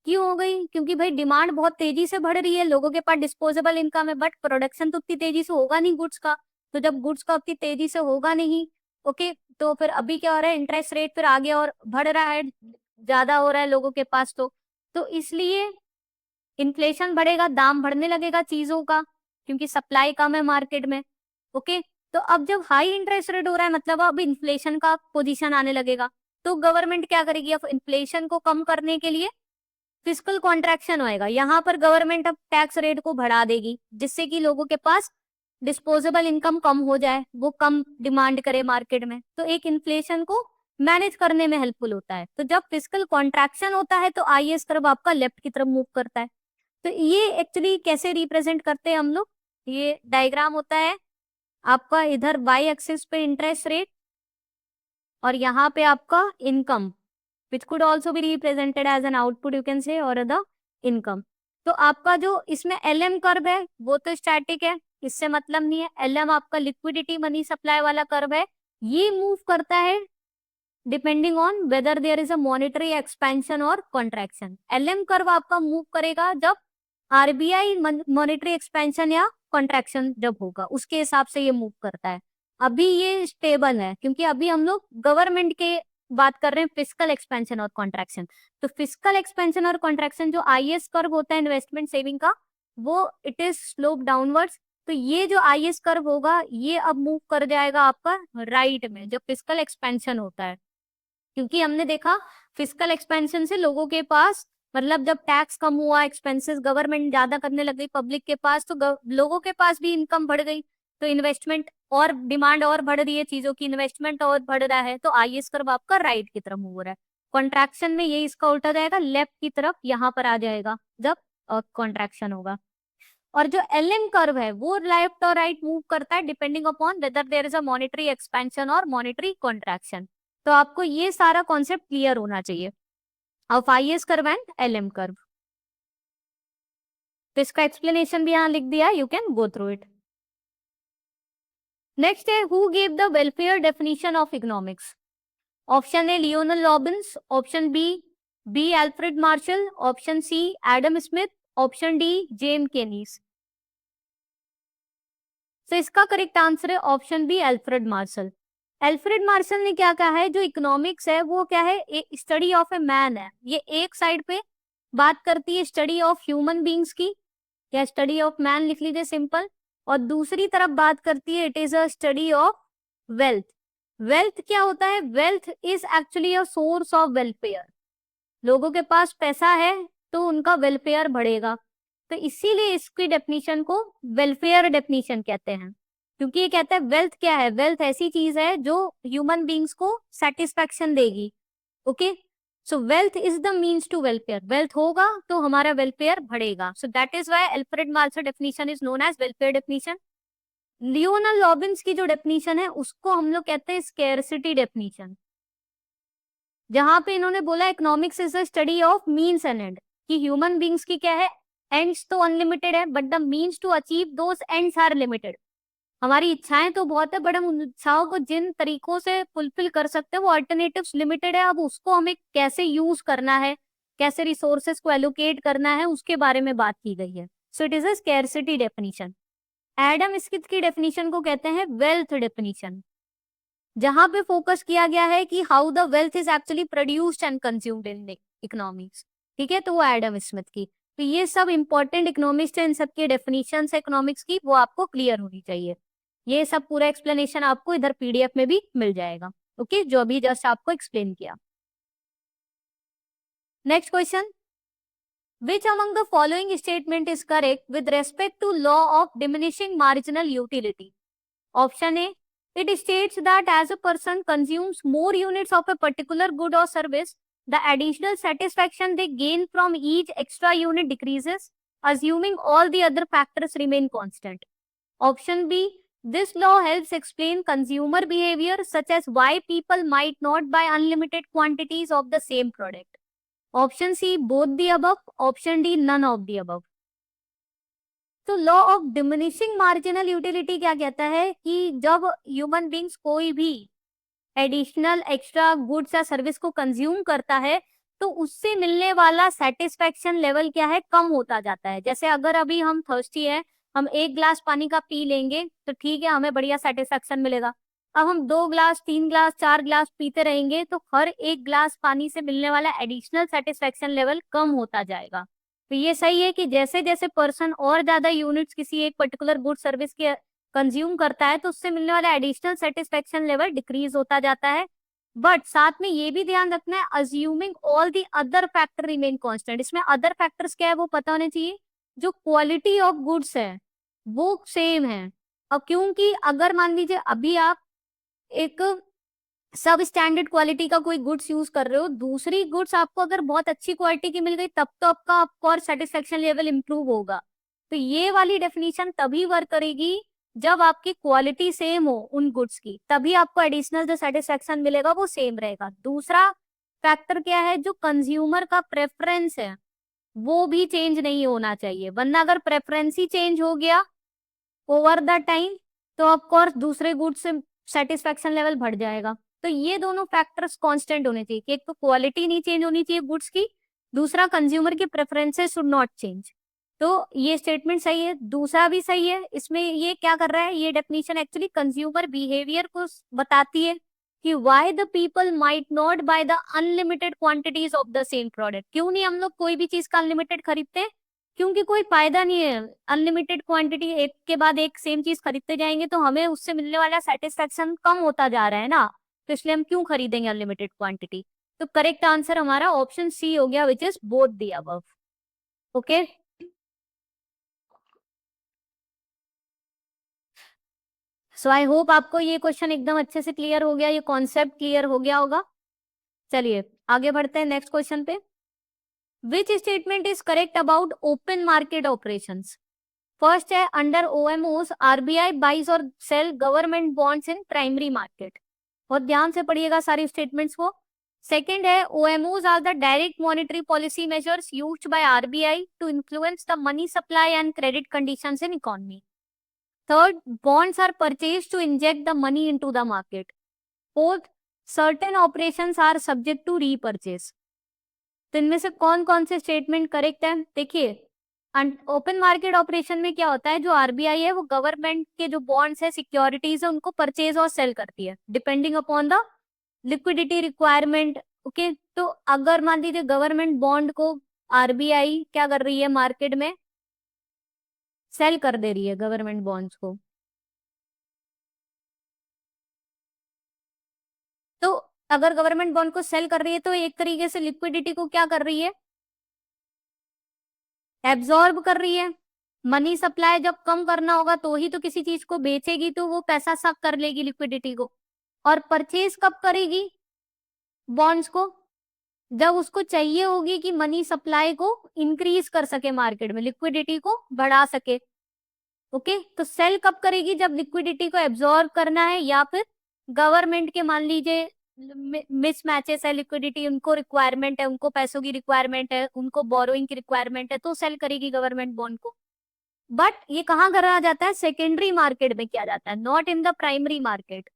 क्यों हो गई, क्योंकि भाई डिमांड बहुत तेजी से बढ़ रही है, लोगों के पास डिस्पोजेबल इनकम है, बट प्रोडक्शन तो उतनी तेजी से होगा नहीं गुड्स का। तो जब गुड्स का उतनी तेजी से होगा नहीं, ओके, तो फिर अभी क्या हो रहा है, इंटरेस्ट रेट फिर आगे और बढ़ रहा है, ज्यादा हो रहा है लोगों के पास। तो इसलिए इन्फ्लेशन बढ़ेगा, दाम बढ़ने लगेगा चीजों का, क्योंकि सप्लाई कम है मार्केट में। ओके, तो अब जब हाई इंटरेस्ट रेट हो रहा है मतलब अब इन्फ्लेशन का पोजीशन आने लगेगा। तो गवर्नमेंट क्या करेगी, अब इन्फ्लेशन को कम करने के लिए फिस्कल कॉन्ट्रैक्शन होएगा, यहाँ पर गवर्नमेंट अब टैक्स रेट को बढ़ा देगी, जिससे कि लोगों के पास डिस्पोजेबल इनकम कम हो जाए, वो कम डिमांड करे मार्केट में, तो एक इन्फ्लेशन को मैनेज करने में हेल्पफुल होता है। तो जब फिस्कल कॉन्ट्रैक्शन होता है तो आईएस कर्व आपका लेफ्ट की तरफ मूव करता है। तो ये एक्चुअली कैसे रिप्रेजेंट करते हैं हम लोग, ये डायग्राम होता है आपका, इधर वाई एक्सिस पे इंटरेस्ट रेट और यहाँ पे आपका income, which could also be represented as an output you can say or the income। तो आपका जो इसमें एलएम कर्व है वो तो स्टैटिक है, इससे मतलब नहीं है। एलएम आपका लिक्विडिटी मनी सप्लाई वाला कर्व है, ये मूव करता है depending on whether there is a monetary expansion और कॉन्ट्रैक्शन। एलएम कर्व आपका मूव करेगा जब आरबीआई मॉनेटरी एक्सपेंशन या कॉन्ट्रैक्शन जब होगा, उसके हिसाब से ये मूव करता है। अभी ये स्टेबल है क्योंकि अभी हम लोग गवर्नमेंट के बात कर रहे हैं, फिस्कल एक्सपेंशन और कॉन्ट्रैक्शन। तो फिस्कल एक्सपेंशन और कॉन्ट्रैक्शन जो आईएस कर्व होता है इन्वेस्टमेंट सेविंग का, वो इट इज स्लोप डाउनवर्ड्स। तो ये जो आईएस कर्व होगा ये अब मूव कर जाएगा आपका राइट में जब फिस्कल एक्सपेंशन होता है, क्योंकि हमने देखा फिस्कल एक्सपेंशन से लोगों के पास मतलब जब टैक्स कम हुआ, एक्सपेंसेस गवर्नमेंट ज्यादा करने लग गई पब्लिक के पास, तो लोगों के पास भी इनकम बढ़ गई, तो इन्वेस्टमेंट और डिमांड और बढ़ रही है चीजों की, इन्वेस्टमेंट और बढ़ रहा है, तो आईएस कर्व आपका राइट की तरफ मूव हो रहा है। कॉन्ट्रैक्शन में ये इसका उल्टा जाएगा, लेफ्ट की तरफ यहाँ पर आ जाएगा जब कॉन्ट्रैक्शन होगा। और जो एलएम कर्व है वो लेफ्ट और राइट मूव करता है depending upon whether there is a monetary expansion और मॉनेटरी कॉन्ट्रैक्शन। तो आपको ये सारा कॉन्सेप्ट क्लियर होना चाहिए of IS curve and LM curve. तो इसका एक्सप्लेनेशन भी यहाँ लिख दिया, you can go through it. Next है, who gave the welfare definition of economics. Option A Lionel Robbins, option B Alfred Marshall, option C Adam Smith, option D J M Keynes. तो इसका correct answer है option B Alfred Marshall. Alfred Marshall ने क्या कहा है, जो economics है वो क्या है, एक स्टडी ऑफ ए मैन है। ये एक साइड पे बात करती है स्टडी ऑफ ह्यूमन बींग्स की, या स्टडी ऑफ मैन लिख लीजिए सिंपल, और दूसरी तरफ बात करती है it is a study of wealth. Wealth क्या होता है, wealth is actually a source of welfare. लोगों के पास पैसा है तो उनका वेलफेयर बढ़ेगा, तो इसीलिए इसकी डेफिनेशन को वेलफेयर डेफिनेशन कहते हैं, क्योंकि ये कहता है वेल्थ क्या है, वेल्थ ऐसी चीज है जो ह्यूमन बींग्स को सेटिस्फैक्शन देगी। Okay, so wealth is the means to welfare, wealth होगा तो हमारा वेलफेयर बढ़ेगा। So that is why Alfred Marshall definition is known as welfare definition. Lionel Robbins की जो डेफिनेशन है उसको हम लोग कहते हैं स्केर्सिटी डेफिनेशन, जहां पे इन्होंने बोला economics is the study of means and end, कि ह्यूमन बींग्स की क्या है, एंड्स तो अनलिमिटेड है but the means to achieve those ends are limited. हमारी इच्छाएं तो बहुत है बट हम उन इच्छाओं को जिन तरीकों से फुलफिल कर सकते हैं वो अल्टरनेटिव्स लिमिटेड है। अब उसको हमें कैसे यूज करना है, कैसे रिसोर्सेज को एलोकेट करना है, उसके बारे में बात की गई है। So it is a scarcity definition. Adam Smith की डेफिनेशन को कहते हैं वेल्थ डेफिनेशन, जहां पे फोकस किया गया है कि how the wealth is actually produced and consumed in economics. ठीक है, तो वो एडम स्मिथ की। तो ये सब इंपॉर्टेंट इकोनॉमिक्स है, इन सबकी डेफिनेशन है इकोनॉमिक्स की, वो आपको क्लियर होनी चाहिए। ये सब पूरा एक्सप्लेनेशन आपको इधर पीडीएफ में भी मिल जाएगा। ओके, जो अभी जस्ट आपको एक्सप्लेन किया। Next question, Which among the following statement is correct with respect to law of diminishing marginal utility? Option A, it states that as a person consumes more units of a particular good or service, the additional satisfaction they gain from each extra unit decreases, assuming all the other factors remain constant. Option B, this law helps explain consumer behavior such as why people might not buy unlimited quantities of the same product. Option C, both the above. Option D, none of the above. तो law of diminishing marginal utility क्या कहता है कि जब human beings कोई भी additional extra goods या service को कंज्यूम करता है तो उससे मिलने वाला सेटिस्फेक्शन लेवल क्या है, कम होता जाता है। जैसे अगर अभी हम थर्स्टी है, हम 1 ग्लास पानी का पी लेंगे तो ठीक है, हमें बढ़िया सेटिस्फेक्शन मिलेगा। अब हम 2 ग्लास, 3 ग्लास, 4 ग्लास पीते रहेंगे तो हर 1 ग्लास पानी से मिलने वाला एडिशनल सेटिस्फेक्शन लेवल कम होता जाएगा। तो ये सही है कि जैसे जैसे पर्सन और ज्यादा यूनिट्स किसी एक पर्टिकुलर गुड सर्विस के कंज्यूम करता है तो उससे मिलने वाला एडिशनल सेटिस्फेक्शन लेवल डिक्रीज होता जाता है। बट साथ में ये भी ध्यान रखना है, assuming all the other factor remain constant. इसमें अदर फैक्टर्स क्या है वो पता होने चाहिए। जो क्वालिटी ऑफ गुड्स है वो सेम है। अब क्योंकि अगर मान लीजिए अभी आप एक सब स्टैंडर्ड क्वालिटी का कोई गुड्स यूज कर रहे हो, दूसरी गुड्स आपको अगर बहुत अच्छी क्वालिटी की मिल गई तब तो आपका और सेटिस्फेक्शन लेवल इंप्रूव होगा। तो ये वाली डेफिनेशन तभी वर्क करेगी जब आपकी क्वालिटी सेम हो उन गुड्स की, तभी आपको एडिशनल जो सेटिस्फेक्शन मिलेगा वो सेम रहेगा। दूसरा फैक्टर क्या है, जो कंज्यूमर का प्रेफरेंस है वो भी चेंज नहीं होना चाहिए, वरना अगर प्रेफरेंस ही चेंज हो गया ओवर द टाइम तो ऑफकोर्स दूसरे गुड्स से सेटिस्फेक्शन लेवल बढ़ जाएगा। तो ये दोनों फैक्टर्स कांस्टेंट होने चाहिए कि एक तो क्वालिटी नहीं चेंज होनी चाहिए गुड्स की, दूसरा कंज्यूमर की प्रेफरेंसेस शुड नॉट चेंज। तो ये स्टेटमेंट सही है, दूसरा भी सही है। इसमें ये क्या कर रहा है, ये डेफिनेशन एक्चुअली कंज्यूमर बिहेवियर को बताती है कि why the people might not by the unlimited quantities of the same product. क्यों नहीं हम लोग कोई भी चीज का अनलिमिटेड खरीदते हैं, क्योंकि कोई फायदा नहीं है। अनलिमिटेड क्वांटिटी एक के बाद एक सेम चीज खरीदते जाएंगे तो हमें उससे मिलने वाला सेटिस्फेक्शन कम होता जा रहा है ना, तो इसलिए हम क्यों खरीदेंगे अनलिमिटेड क्वांटिटी। तो करेक्ट आंसर हमारा ऑप्शन सी हो गया, which is both the above. Okay, so I hope आपको ये क्वेश्चन एकदम अच्छे से क्लियर हो गया, ये कॉन्सेप्ट क्लियर हो गया होगा। चलिए आगे बढ़ते हैं नेक्स्ट क्वेश्चन पे। Which statement is correct about open market operations? First है, अंडर ओएमओस आरबीआई बाइज और sell government bonds in primary market. बहुत ध्यान से पढ़िएगा सारी स्टेटमेंट्स को। सेकेंड है, OMOs are the direct monetary policy measures used by RBI to influence the money supply and credit conditions in economy. Third, bonds are purchased to inject the money into the market. Fourth, certain operations are subject to repurchase. तो इनमें से कौन कौन से statement correct है? देखिए, open market operation में क्या होता है, जो आरबीआई है वो गवर्नमेंट के जो बॉन्ड्स है, सिक्योरिटीज है, उनको परचेज और सेल करती है depending upon the liquidity requirement. Okay, तो अगर मान लीजिए गवर्नमेंट बॉन्ड को आरबीआई क्या कर रही है, मार्केट में सेल कर दे रही है गवर्नमेंट बॉन्ड्स को, तो अगर गवर्नमेंट बॉन्ड को सेल कर रही है तो एक तरीके से लिक्विडिटी को क्या कर रही है, एब्जॉर्ब कर रही है। मनी सप्लाई जब कम करना होगा तो ही तो किसी चीज को बेचेगी, तो वो पैसा सक कर लेगी लिक्विडिटी को। और परचेज कब करेगी बॉन्ड्स को, जब उसको चाहिए होगी कि मनी सप्लाई को इंक्रीज कर सके, मार्केट में लिक्विडिटी को बढ़ा सके। ओके, तो सेल कब करेगी, जब लिक्विडिटी को एब्जॉर्ब करना है या फिर गवर्नमेंट के मान लीजिए मिसमैचेस है, लिक्विडिटी उनको रिक्वायरमेंट है, उनको पैसों की रिक्वायरमेंट है, उनको बोरोइंग की रिक्वायरमेंट है, तो सेल करेगी गवर्नमेंट बॉन्ड को। बट ये कहाँ करा जाता है, सेकेंडरी मार्केट में किया जाता है, not in the primary market.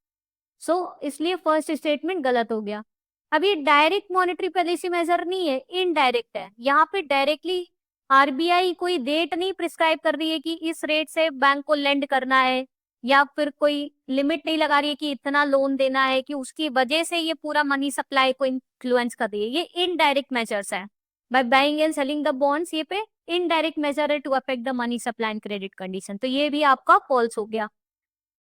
So इसलिए फर्स्ट स्टेटमेंट गलत हो गया। अब ये डायरेक्ट मॉनेटरी पॉलिसी मेजर नहीं है, इनडायरेक्ट है। यहाँ पे डायरेक्टली आरबीआई कोई रेट नहीं प्रिस्क्राइब कर रही है कि इस रेट से बैंक को लेंड करना है, या फिर कोई लिमिट नहीं लगा रही है कि इतना लोन देना है कि उसकी वजह से ये पूरा मनी सप्लाई को इन्फ्लुएंस कर रही है। ये इनडायरेक्ट मेजर्स है, by buying and selling the bonds, ये पे इनडायरेक्ट मेजर है to affect the money supply and credit condition. तो ये भी आपका फॉल्स हो गया।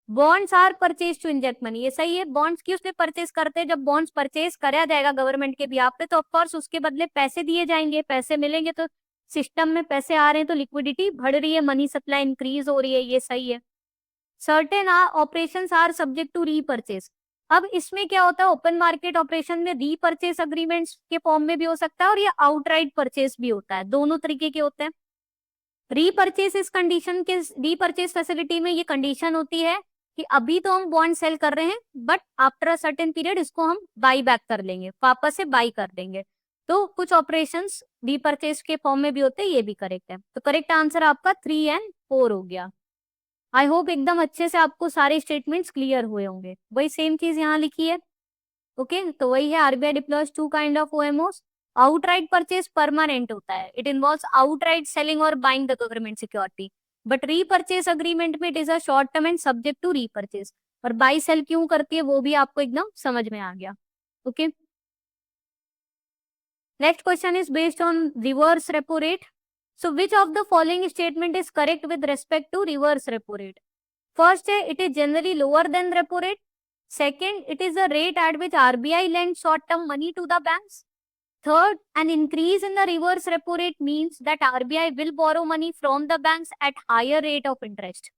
Bonds are purchase to inject money, ये सही है। बॉन्ड्स की उसमें परचेज करते हैं, जब बॉन्ड्स परचेज कराया जाएगा गवर्नमेंट के बिहाफ पे तो ऑफकोर्स उसके बदले पैसे दिए जाएंगे, पैसे मिलेंगे तो सिस्टम में पैसे आ रहे हैं तो लिक्विडिटी बढ़ रही है, मनी सप्लाई इंक्रीज हो रही है, ये सही है। Certain operations are subject to repurchase. अब इसमें क्या होता है, ओपन मार्केट ऑपरेशन में रीपर्चेस अग्रीमेंट्स के फॉर्म में भी हो सकता है और ये आउटराइट परचेस भी होता है, दोनों तरीके के होते हैं। रीपर्चेस इस कंडीशन के, रीपर्चेस फैसिलिटी में ये कंडीशन होती है कि अभी तो हम बॉन्ड सेल कर रहे हैं but after a certain period इसको हम बाई बैक कर लेंगे, वापस से बाई कर देंगे। तो कुछ ऑपरेशंस रीपर्चेस के फॉर्म में भी होते हैं, ये भी करेक्ट है। तो करेक्ट आंसर आपका 3 और 4 हो गया। आई होप एकदम अच्छे से आपको सारे स्टेटमेंट्स क्लियर हुए होंगे। वही सेम चीज यहाँ लिखी है। ओके तो वही है, RBI deploys two kind of OMOs. Outright purchase permanent होता है, इट इन्वॉल्व्स आउटराइट सेलिंग और buying the government security. But repurchase agreement में it is a short term and subject to repurchase. और बाई सेल क्यों करती है वो भी आपको एकदम समझ में आ गया। Okay next question is based on reverse repo rate. So which of the following statement is correct with respect to reverse repo rate? First है, it is generally lower than repo rate. Second, it is the rate at which RBI lends short-term money to the banks. Third, an increase in the reverse repo rate means that RBI will borrow money from the banks at higher rate of interest.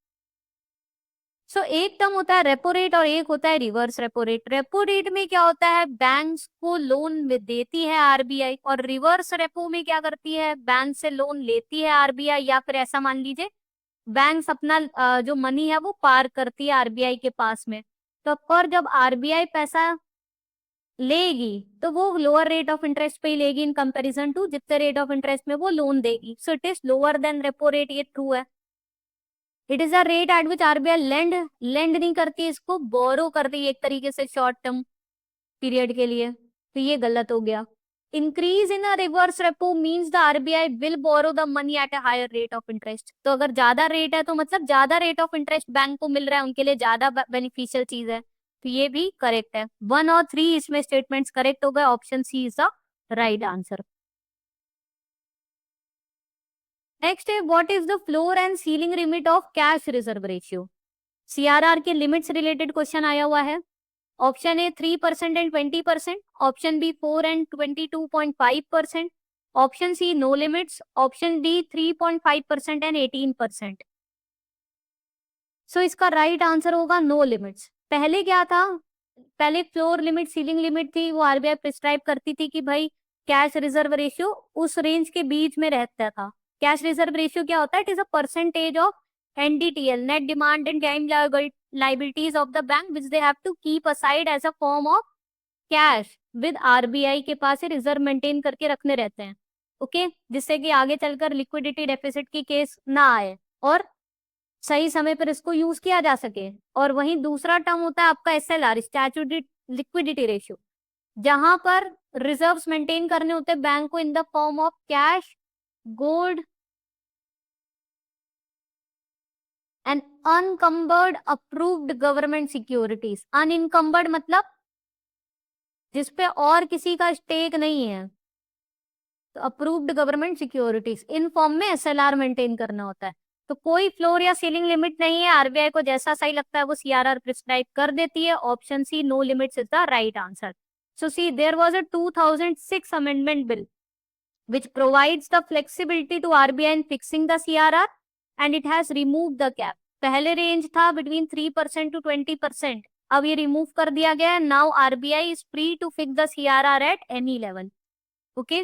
So एक term होता है repo rate और एक होता है reverse repo rate. Repo rate में क्या होता है, बैंक्स को लोन देती है आरबीआई, और रिवर्स रेपो में क्या करती है, बैंक से लोन लेती है आरबीआई, या फिर ऐसा मान लीजिए बैंक्स अपना जो मनी है वो पार करती है आरबीआई के पास में। तो पर जब आरबीआई पैसा लेगी तो वो लोअर रेट ऑफ इंटरेस्ट पे ही लेगी इन कंपैरिजन टू जितने रेट ऑफ इंटरेस्ट में वो लोन देगी। So it is lower than repo rate, ये ट्रू है। It is a rate at which RBI lend नहीं करती, इसको बोरो करती है एक तरीके से शॉर्ट टर्म पीरियड के लिए, तो ये गलत हो गया। Increase in a reverse repo means the RBI will borrow the money at a higher rate of interest. तो अगर ज्यादा रेट है तो मतलब ज्यादा रेट ऑफ इंटरेस्ट बैंक को मिल रहा है, उनके लिए ज्यादा बेनिफिशियल चीज है, तो ये भी करेक्ट है। 1 और 3 इसमें स्टेटमेंट्स करेक्ट हो गए, option C is the right answer. Next है, what is the floor and ceiling limit of cash reserve ratio. CRR के लिमिट्स रिलेटेड क्वेश्चन आया हुआ है। Option A 3% and 20%, option B 4 and 22.5%, option C no limits, option D 3.5% and 18%। So इसका right answer होगा no limits. पहले क्या था, पहले फ्लोर लिमिट सीलिंग लिमिट थी, वो आरबीआई प्रिस्क्राइब करती थी कि भाई कैश रिजर्व रेशियो उस रेंज के बीच में रहता था। कैश रिजर्व रेशियो क्या होता है, it is a percentage of NDTL, net demand and time liabilities of the bank which they have to keep aside as a form of cash with RBI के पास ही reserve maintain करके रखने रहते हैं। Okay जिससे कि आगे चलकर लिक्विडिटी डेफिसिट की केस ना आए और सही समय पर इसको यूज किया जा सके। और वहीं दूसरा टर्म होता है आपका एसएलआर, स्टैट्यूटरी लिक्विडिटी रेशियो, जहां पर रिजर्व्स मेंटेन करने होते हैं बैंक को in the form of cash, gold and unencumbered approved government securities. Unencumbered मतलब जिसपे और किसी का स्टेक नहीं है, तो approved government securities, in form में एसएलआर मेंटेन करना होता है। तो कोई फ्लोर या सीलिंग लिमिट नहीं है, आरबीआई को जैसा सही लगता है वो सीआरआर प्रिस्क्राइब कर देती है। Option C no limits is the right answer. So see there was a 2006 amendment bill which provides the flexibility to RBI in fixing the CRR and it has removed the cap. पहले range था between 3% to 20%, अब ये remove कर दिया गया है। Now RBI is free to fix the CRR at any level. Okay.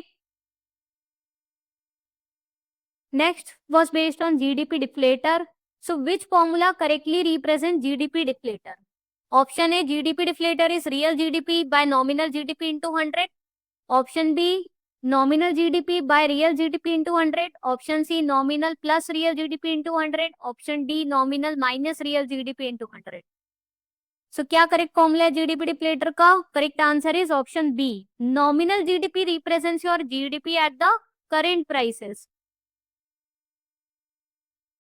Next was based on GDP deflator. So which formula correctly represents GDP deflator? Option A, GDP deflator is real GDP by nominal GDP into 100. Option B, nominal GDP by real GDP into 100. Option C, nominal plus real GDP into 100. Option D, nominal minus real GDP into 100. So क्या correct formula है GDP deflator का? Correct answer is option B, nominal GDP represents your GDP at the current prices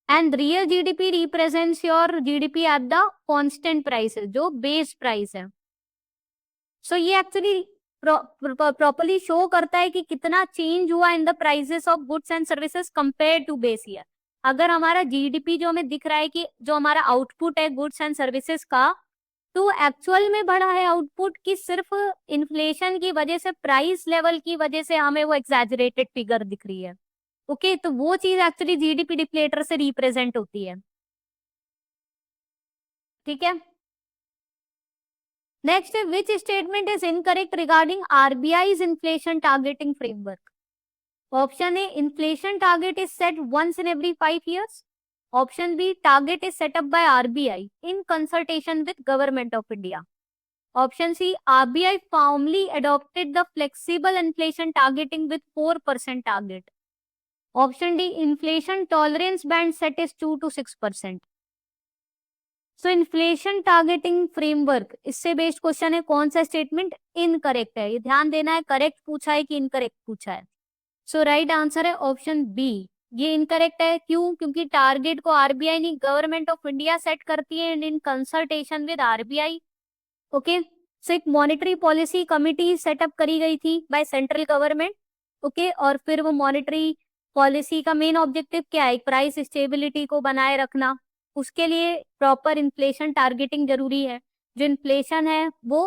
and real GDP represents your GDP at the constant prices, जो base price है। So ये actually properly show करता है कि कितना change हुआ in the prices of goods and services compare to base year. अगर हमारा जीडीपी जो हमें दिख रहा है कि जो हमारा आउटपुट है गुड्स एंड सर्विसेज का, तो एक्चुअल में बढ़ा है आउटपुट की सिर्फ इन्फ्लेशन की वजह से, प्राइस लेवल की वजह से हमें वो एग्जैजरेटेड फिगर दिख रही है। ओके, तो वो चीज एक्चुअली जीडीपी डिप्लेटर से रिप्रेजेंट होती है। ठीक है, नेक्स्ट है which statement is incorrect regarding RBI's inflation targeting framework. Option A, inflation target is set once in every 5 years. Option B, target is set up by RBI in consultation with Government of India. Option C, RBI formally adopted the flexible inflation targeting with 4% target. Option D, inflation tolerance band set is 2 to 6%. So inflation targeting framework, इससे based question है, कौन सा statement incorrect है, ये ध्यान देना है, correct पूछा है कि इनकरेक्ट पूछा है। सो राइट आंसर है ऑप्शन बी, ये इनकरेक्ट है। क्यों? क्योंकि टारगेट को आरबीआई नहीं, गवर्नमेंट ऑफ इंडिया सेट करती है in consultation with RBI. Okay, so एक मॉनेटरी पॉलिसी कमिटी सेटअप करी गई थी बाय सेंट्रल गवर्नमेंट। ओके, और फिर वो मॉनेटरी पॉलिसी का मेन ऑब्जेक्टिव क्या है? प्राइस स्टेबिलिटी को बनाए रखना। उसके लिए प्रॉपर इन्फ्लेशन टारगेटिंग जरूरी है। जो इन्फ्लेशन है वो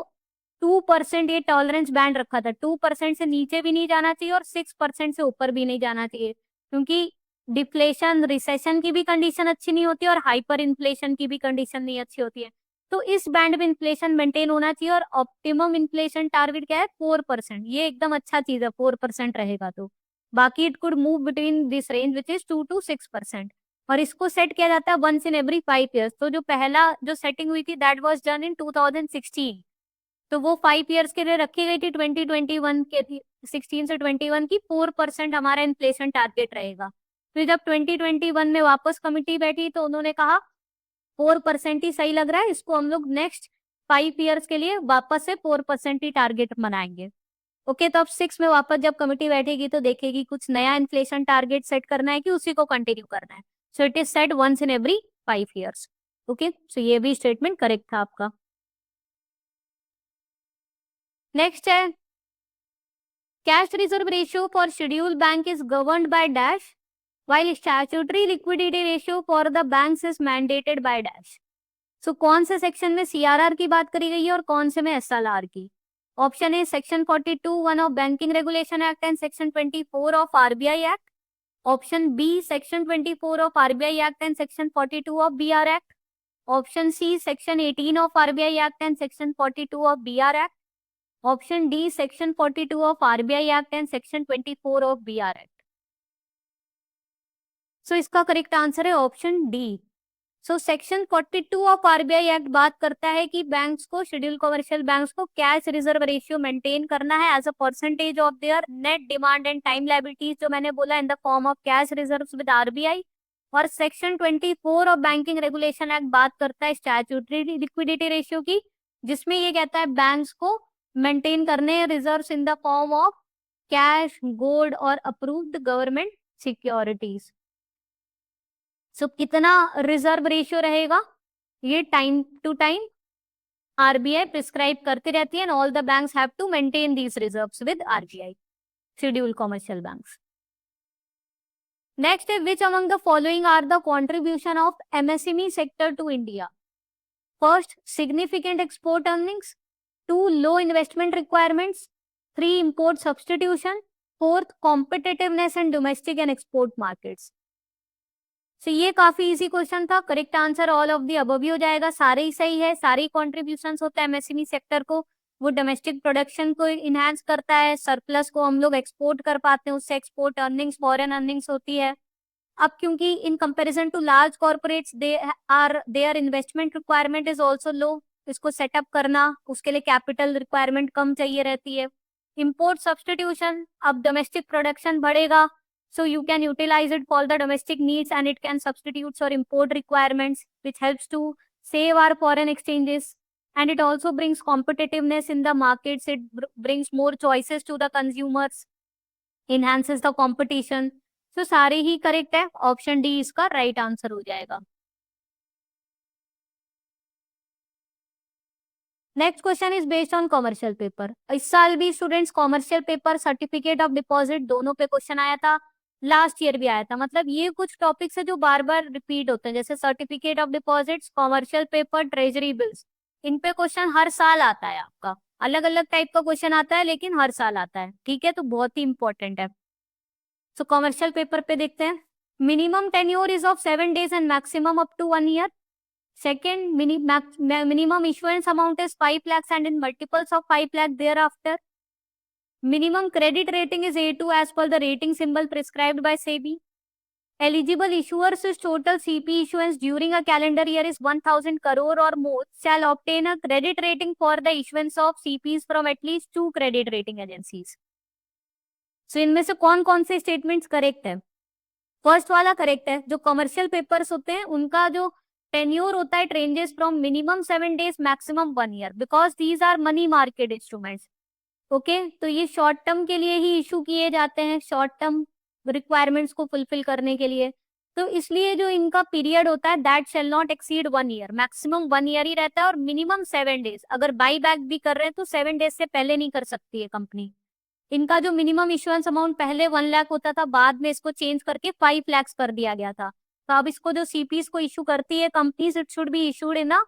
2%, ये टॉलरेंस बैंड रखा था, 2% से नीचे भी नहीं जाना चाहिए और 6% से ऊपर भी नहीं जाना चाहिए, क्योंकि डिफ्लेशन, रिसेशन की भी कंडीशन अच्छी नहीं होती और हाइपर इन्फ्लेशन की भी कंडीशन नहीं अच्छी होती है। तो इस बैंड में इन्फ्लेशन मेंटेन होना चाहिए और ऑप्टिमम इन्फ्लेशन टारगेट क्या है? 4%। ये एकदम अच्छा चीज है, 4% रहेगा तो। बाकी it could move between this range which is 2 to 6%। और इसको सेट किया जाता है once in every 5 years। तो जो पहला जो सेटिंग हुई थी दैट वाज डन इन 2016। तो वो 5 ईयर्स के लिए रखी गई थी, 2021 के थी, 16 से 21 की 4% हमारा इन्फ्लेशन टारगेट रहेगा। फिर जब 2021 में वापस कमिटी बैठी तो उन्होंने कहा 4% ही सही लग रहा है, इसको हम लोग नेक्स्ट 5 ईयर्स के लिए वापस से 4% ही टारगेट बनाएंगे। ओके, तो अब 6 में वापस जब कमिटी बैठेगी तो देखेगी कुछ नया इन्फ्लेशन टारगेट सेट करना है कि उसी को कंटिन्यू करना है। So it is set once in every 5 years। Okay, so ये भी स्टेटमेंट करेक्ट था आपका। नेक्स्ट है cash reserve ratio for scheduled bank is governed by dash while statutory liquidity ratio for the banks is mandated by dash। सो कौन से section में CRR की बात करी गई है और कौन से में एसएलआर की? Option A, section 42(1) of banking regulation act and section 24 of RBI act. Option B, section 24 of RBI act and section 42 of BR act. Option C, section 18 of RBI act and section 42 of BR act. Option D, section 42 of RBI act and section 24 of BR act. So इसका correct answer है option D. So section 42 of RBI act बात करता है कि banks को, schedule commercial banks को cash reserve ratio maintain करना है as a percentage of their net demand and time liabilities, जो मैंने बोला, in the form of cash reserves with RBI. और section 24 of banking regulation act बात करता है स्टैट्यूटरी लिक्विडिटी रेशियो की, जिसमें ये कहता है बैंक्स को मेंटेन करने reserves in the form of cash, gold और अप्रूव्ड गवर्नमेंट सिक्योरिटीज। सो कितना रिजर्व रेशियो रहेगा? ये time to time RBI prescribe करती रहती है and all the banks have to maintain these reserves with RBI, schedule commercial banks. Next है which among the following are the contribution of MSME sector to India? First, significant export earnings. 2, low investment requirements. 3, import substitution. 4th, competitiveness in domestic and export markets. तो ये काफी easy question था, correct answer all of the above ही हो जाएगा, सारे ही सही है। सारी कॉन्ट्रीब्यूशन होता है एमएसएमई सेक्टर को, वो डोमेस्टिक प्रोडक्शन को इनहेंस करता है, सरप्लस को हम लोग एक्सपोर्ट कर पाते हैं, उससे एक्सपोर्ट अर्निंग्स, फॉरेन अर्निंग्स होती है। अब क्योंकि in comparison to large corporates their investment requirement is also low, इसको सेटअप करना, उसके लिए कैपिटल रिक्वायरमेंट कम चाहिए रहती है। इम्पोर्ट सब्सटीट्यूशन, अब डोमेस्टिक प्रोडक्शन बढ़ेगा, so you can utilize it for the domestic needs and it can substitute for import requirements, which helps to save our foreign exchanges, and it also brings competitiveness in the markets, it brings more choices to the consumers, enhances the competition। so सारे ही correct है, option D इसका right answer हो जाएगा। Next question is based on commercial paper. इस साल भी students commercial paper, certificate of deposit दोनों पे क्वेश्चन आया था, लास्ट ईयर भी आया था। मतलब ये कुछ टॉपिक्स है जो बार बार रिपीट होते हैं, जैसे certificate of deposits, commercial paper, treasury bills, इन पे क्वेश्चन हर साल आता है आपका, अलग अलग टाइप का क्वेश्चन आता है लेकिन हर साल आता है। ठीक है, तो बहुत ही इंपॉर्टेंट है। सो कॉमर्शियल पेपर पे देखते हैं, minimum tenure is of 7 days and maximum up to 1 year. Second, minimum issuance amount is 5 lakhs and in multiples of 5 lakh thereafter. Minimum credit rating is A2 as per the rating symbol prescribed by SEBI. Eligible issuers' total CP issuance during a calendar year is 1000 crore or more shall obtain a credit rating for the issuance of CPs from at least 2 credit rating agencies. So इनमें से कौन कौन से statements correct है? First वाला correct है. जो commercial papers होते हैं उनका जो टेन्योर होता है, it ranges from minimum 7 days maximum 1 year because these are money market instruments. Okay, तो ये शॉर्ट टर्म के लिए ही इशू किए जाते हैं, शॉर्ट टर्म रिक्वायरमेंट्स को फुलफिल करने के लिए. तो इसलिए जो इनका पीरियड होता है that shall not exceed 1 year, maximum 1 year ही रहता है और मिनिमम 7 days. अगर बाई बैक भी कर रहे हैं तो 7 days से पहले नहीं कर सकती है कंपनी. इनका जो मिनिमम इश्यूएंस अमाउंट पहले 1 लाख होता था, बाद में इसको चेंज करके 5 lakhs कर दिया गया था. तो अब इसको जो सीपीस को इशू करती है companies, it should be issued in a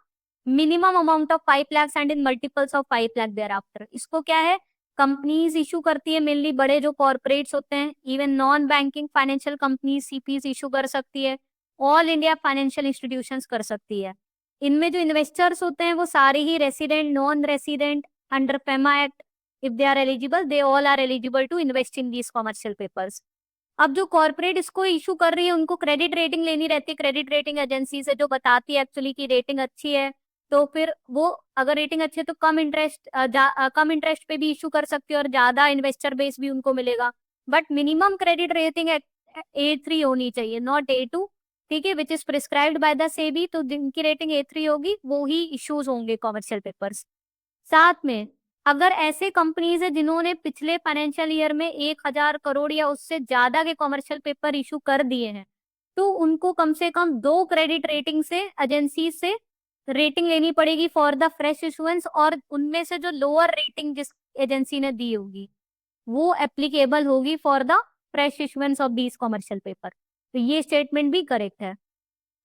minimum amount of 5 lakhs and in multiples of 5 lakh thereafter. इसको क्या है, कंपनीज इशू करती है, मेनली बड़े जो कॉर्पोरेट्स होते हैं. Even non banking financial companies CPs issue कर सकती है, ऑल इंडिया फाइनेंशियल इंस्टीट्यूशंस कर सकती है. इनमें जो इन्वेस्टर्स होते हैं वो सारे ही resident, non resident, under FEMA act, if they are eligible, they all are eligible to invest in these commercial papers. अब जो कॉर्पोरेट इसको इशू कर रही है उनको क्रेडिट रेटिंग लेनी रहती है क्रेडिट रेटिंग एजेंसी से, जो बताती है एक्चुअली की रेटिंग अच्छी है. तो फिर वो अगर रेटिंग अच्छी है तो कम इंटरेस्ट पे भी इशू कर सकती है और ज्यादा इन्वेस्टर बेस भी उनको मिलेगा. But minimum credit rating A3 होनी चाहिए, नॉट A2. ठीक है, which is prescribed by the SEBI. तो जिनकी रेटिंग A3 होगी वो ही इश्यूज होंगे कॉमर्शियल पेपर्स. साथ में अगर ऐसे कंपनीज है जिन्होंने पिछले फाइनेंशियल ईयर में 1000 करोड़ या उससे ज्यादा के कॉमर्शियल पेपर इशू कर दिए हैं, तो उनको कम से कम 2 क्रेडिट रेटिंग से एजेंसी से रेटिंग लेनी पड़ेगी फॉर द फ्रेश इशुएंस. और उनमें से जो लोअर रेटिंग जिस एजेंसी ने दी होगी वो एप्लीकेबल होगी for the fresh issuance of these commercial paper. तो ये स्टेटमेंट भी करेक्ट है.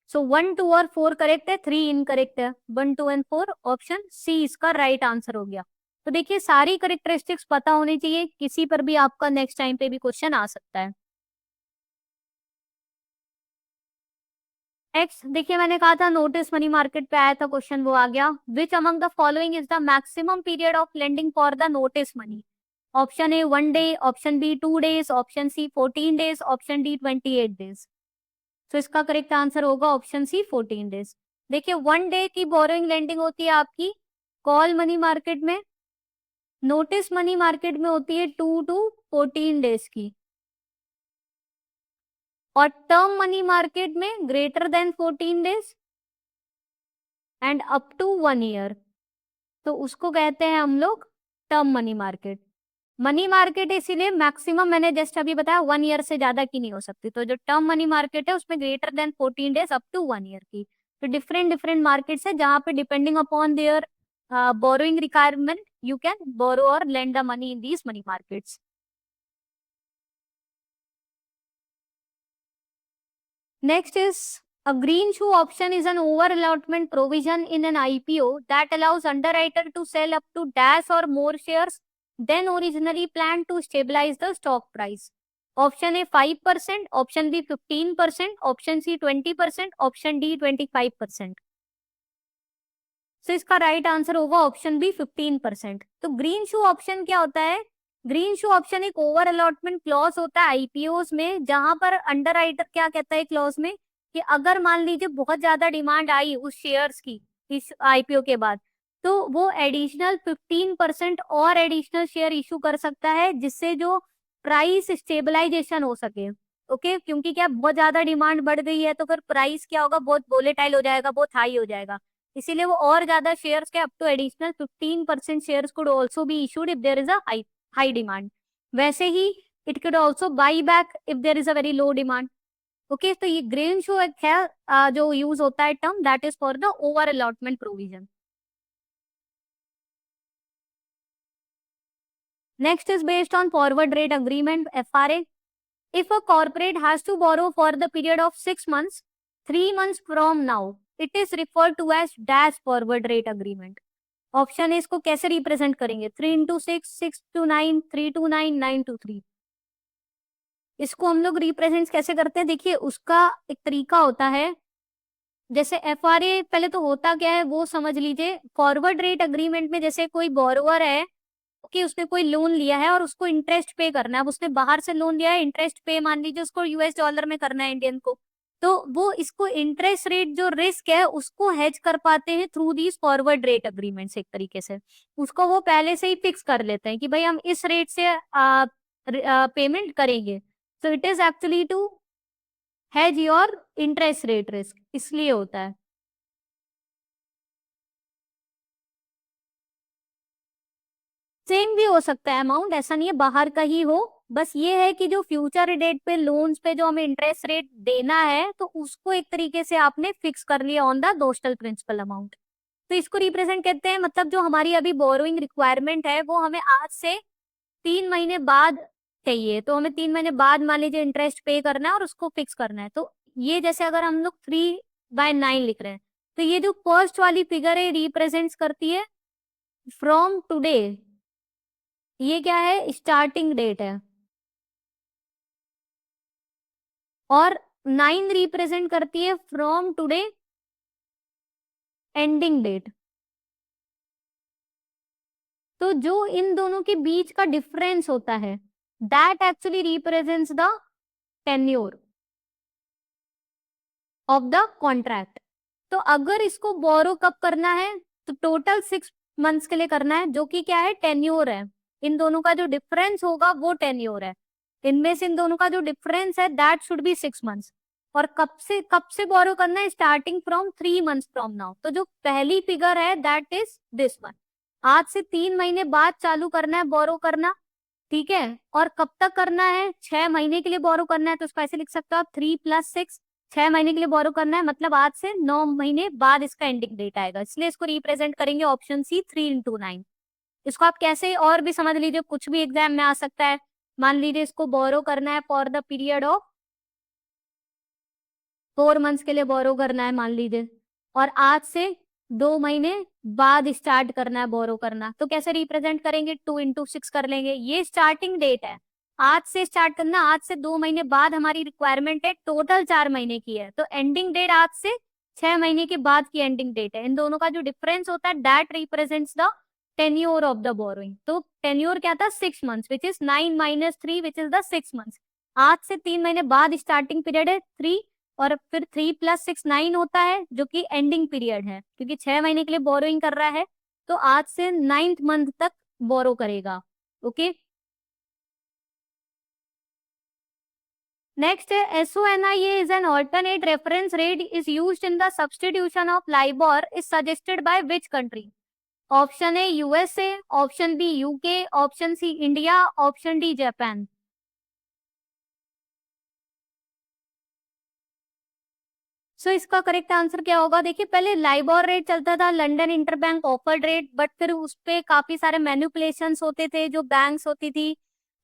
सो 1, 2 और 4 करेक्ट है, 3 इनकरेक्ट है. 1, 2 एंड 4 ऑप्शन सी इसका राइट आंसर हो गया. तो देखिए सारी करेक्टरिस्टिक्स पता होनी चाहिए, किसी पर भी आपका नेक्स्ट टाइम पे भी क्वेश्चन आ सकता है. नेक्स्ट देखिए, मैंने कहा था नोटिस मनी मार्केट पे आया था क्वेश्चन, वो आ गया. Which among the following is the maximum period of lending for the notice money? Option A 1 day, option B 2 days, option C 14 days, option D 28 days. तो इसका करेक्ट आंसर होगा option C 14 days. देखिए 1 day की borrowing lending होती है आपकी call money market में, notice money market में होती है 2 to 14 days की, और टर्म मनी मार्केट में greater than 14 days and up to 1 year. तो उसको कहते हैं हम लोग term money market. Money market इसीलिए मैक्सिमम मैंने जस्ट अभी बताया 1 year से ज्यादा की नहीं हो सकती. तो जो टर्म मनी मार्केट है उसमें greater than 14 days up to 1 year की. तो डिफरेंट मार्केट्स है जहाँ पे depending upon their borrowing requirement you can borrow or lend the money in these money markets. Next is a green shoe option is an over allotment provision in an IPO that allows underwriter to sell up to dash or more shares than originally planned to stabilize the stock price. Option A 5%, option B 15%, option C 20%, option D 25%. तो इसका right answer होगा option B 15%. तो green शू option क्या होता है? Green शू option एक over allotment clause होता है आईपीओस में, जहां पर अंडरराइटर क्या कहता है क्लॉज में कि अगर मान लीजिए बहुत ज्यादा डिमांड आई उस शेयर्स की इस आईपीओ के बाद, तो वो एडिशनल 15% और एडिशनल शेयर इशू कर सकता है, जिससे जो प्राइस स्टेबलाइजेशन हो सके. ओके, क्योंकि क्या बहुत ज्यादा डिमांड बढ़ गई है तो फिर प्राइस क्या होगा, बहुत वोलेटाइल हो जाएगा, बहुत हाई हो जाएगा. इसीलिए वो और ज्यादा शेयर्स के up to additional 15% shares could also be issued if there is a high demand. वैसे ही it could also buy back if there is a very low demand. Okay, तो ये ग्रीन शू एक है जो यूज होता है term, that is for the over allotment provision. Next is based on forward rate agreement FRA. If a corporate has to borrow for the period of 6 months, 3 months from now, it is referred to as dash forward rate agreement. Option इसको कैसे represent करेंगे? 3 into 6, 6 to 9, 3 to 9, 9 to 3. इसको हम लोग represent कैसे करते हैं, देखिए उसका एक तरीका होता है, जैसे FRA पहले तो होता क्या है वो समझ लीजिए। फॉरवर्ड रेट अग्रीमेंट में जैसे कोई बोरोवर है कि उसने कोई लोन लिया है और उसको इंटरेस्ट पे करना है, अब उसने बाहर से लोन लिया है, इंटरेस्ट पे मान लीजिए उसको US डॉलर में करना है इंडियन को, तो वो इसको इंटरेस्ट रेट जो रिस्क है उसको हेज कर पाते हैं through these forward rate agreements. एक तरीके से उसको वो पहले से ही फिक्स कर लेते हैं कि भाई हम इस रेट से पेमेंट करेंगे। So it is actually to hedge your interest rate risk, इसलिए होता है। सेम भी हो सकता है अमाउंट, ऐसा नहीं है बाहर का ही हो, बस ये है कि जो फ्यूचर डेट पे लोन्स पे जो हमें इंटरेस्ट रेट देना है तो उसको एक तरीके से आपने फिक्स कर लिया on the notional principal amount. तो इसको रिप्रेजेंट कहते हैं, मतलब जो हमारी अभी बोरोइंग रिक्वायरमेंट है वो हमें आज से 3 महीने बाद चाहिए, तो हमें 3 महीने बाद मान लीजिए इंटरेस्ट पे करना है और उसको फिक्स करना है। तो ये जैसे अगर हम लोग 3/9 लिख रहे हैं, तो ये जो फर्स्ट वाली फिगर है रिप्रेजेंट करती है फ्रॉम टुडे, ये क्या है स्टार्टिंग डेट है, और 9 रिप्रेजेंट करती है फ्रॉम टुडे एंडिंग डेट। तो जो इन दोनों के बीच का डिफरेंस होता है that actually represents the tenure of the contract. तो अगर इसको बोरो कब करना है तो टोटल 6 मंथ्स के लिए करना है, जो कि क्या है टेन्योर है। इन दोनों का जो डिफरेंस होगा वो टेन्योर है, इनमें से इन दोनों का जो डिफरेंस है दैट शुड बी 6 मंथ्स। और कब से बोरो करना है, starting from 3 months from now. तो जो पहली फिगर है दैट इज दिस वन, आज से 3 महीने बाद चालू करना है बोरो करना, ठीक है। और कब तक करना है, 6 महीने के लिए बोरो करना है, तो इसको ऐसे लिख सकते हो आप 3 + 6, 6 महीने के लिए बोरो करना है, मतलब आज से 9 महीने बाद इसका एंडिंग डेट आएगा, इसलिए इसको रिप्रेजेंट करेंगे ऑप्शन सी 3 × 9। इसको आप कैसे और भी समझ लीजिए, कुछ भी एग्जाम में आ सकता है। मान लीजिए इसको बोरो करना है for the period of 4 months के लिए बोरो करना है मान लीजिए, और आज से 2 महीने बाद स्टार्ट करना है बोरो करना, तो कैसे रिप्रेजेंट करेंगे, 2 × 6 कर लेंगे। ये स्टार्टिंग डेट है, आज से स्टार्ट करना, आज से 2 महीने बाद हमारी रिक्वायरमेंट है, टोटल 4 महीने की है, तो एंडिंग डेट आज से 6 महीने के बाद की एंडिंग डेट है। इन दोनों का जो डिफरेंस होता है that represents the tenure of the borrowing. तो टेन्योर क्या था, 6 months, which is 9 - 3 which is the 6 months. आज से 3 महीने बाद स्टार्टिंग पीरियड है 3, और फिर 3 + 6 9 होता है जो कि एंडिंग पीरियड है, क्योंकि 6 महीने के लिए बोरोइंग कर रहा है, तो आज से 9th मंथ तक बोरो करेगा। ओके, नेक्स्ट है SONIA is an alternate reference rate is used in the substitution of LIBOR is suggested by which country. Option A USA, option B UK, option C India, option D Japan. So इसका correct answer क्या होगा, देखिए पहले LIBOR rate चलता था, London interbank offered rate, but फिर उस पे काफी सारे मैनिपुलेशंस होते थे, जो बैंक्स होती थी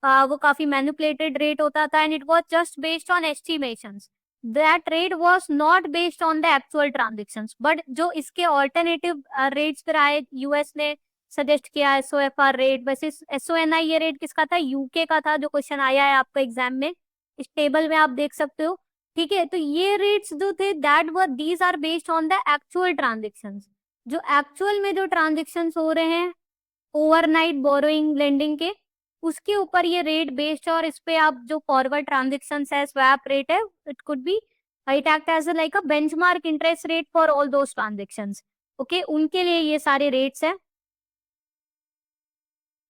वो काफी मैनिपुलेटेड रेट होता था, and it was just based on estimations. That rate was not based on the actual transactions, but जो इसके ऑल्टरनेटिव रेट्स फिर आए, यूएस ने सजेस्ट किया SOFR रेट, वैसे SONI ये रेट किसका था, यूके का था, जो क्वेश्चन आया है आपका एग्जाम में, इस टेबल में आप देख सकते हो। ठीक है, तो ये रेट्स जो थे that were these are based on the actual transactions, जो एक्चुअल में जो ट्रांजेक्शंस हो रहे हैं ओवरनाइट बोरोइंग लेंडिंग के, उसके ऊपर ये रेट बेस्ड, और इस पे आप जो फॉरवर्ड ट्रांजेक्शंस है स्वैप रेट है, it could be it act as like a benchmark interest rate for all those transactions. Okay, उनके लिए ये सारे रेट्स हैं।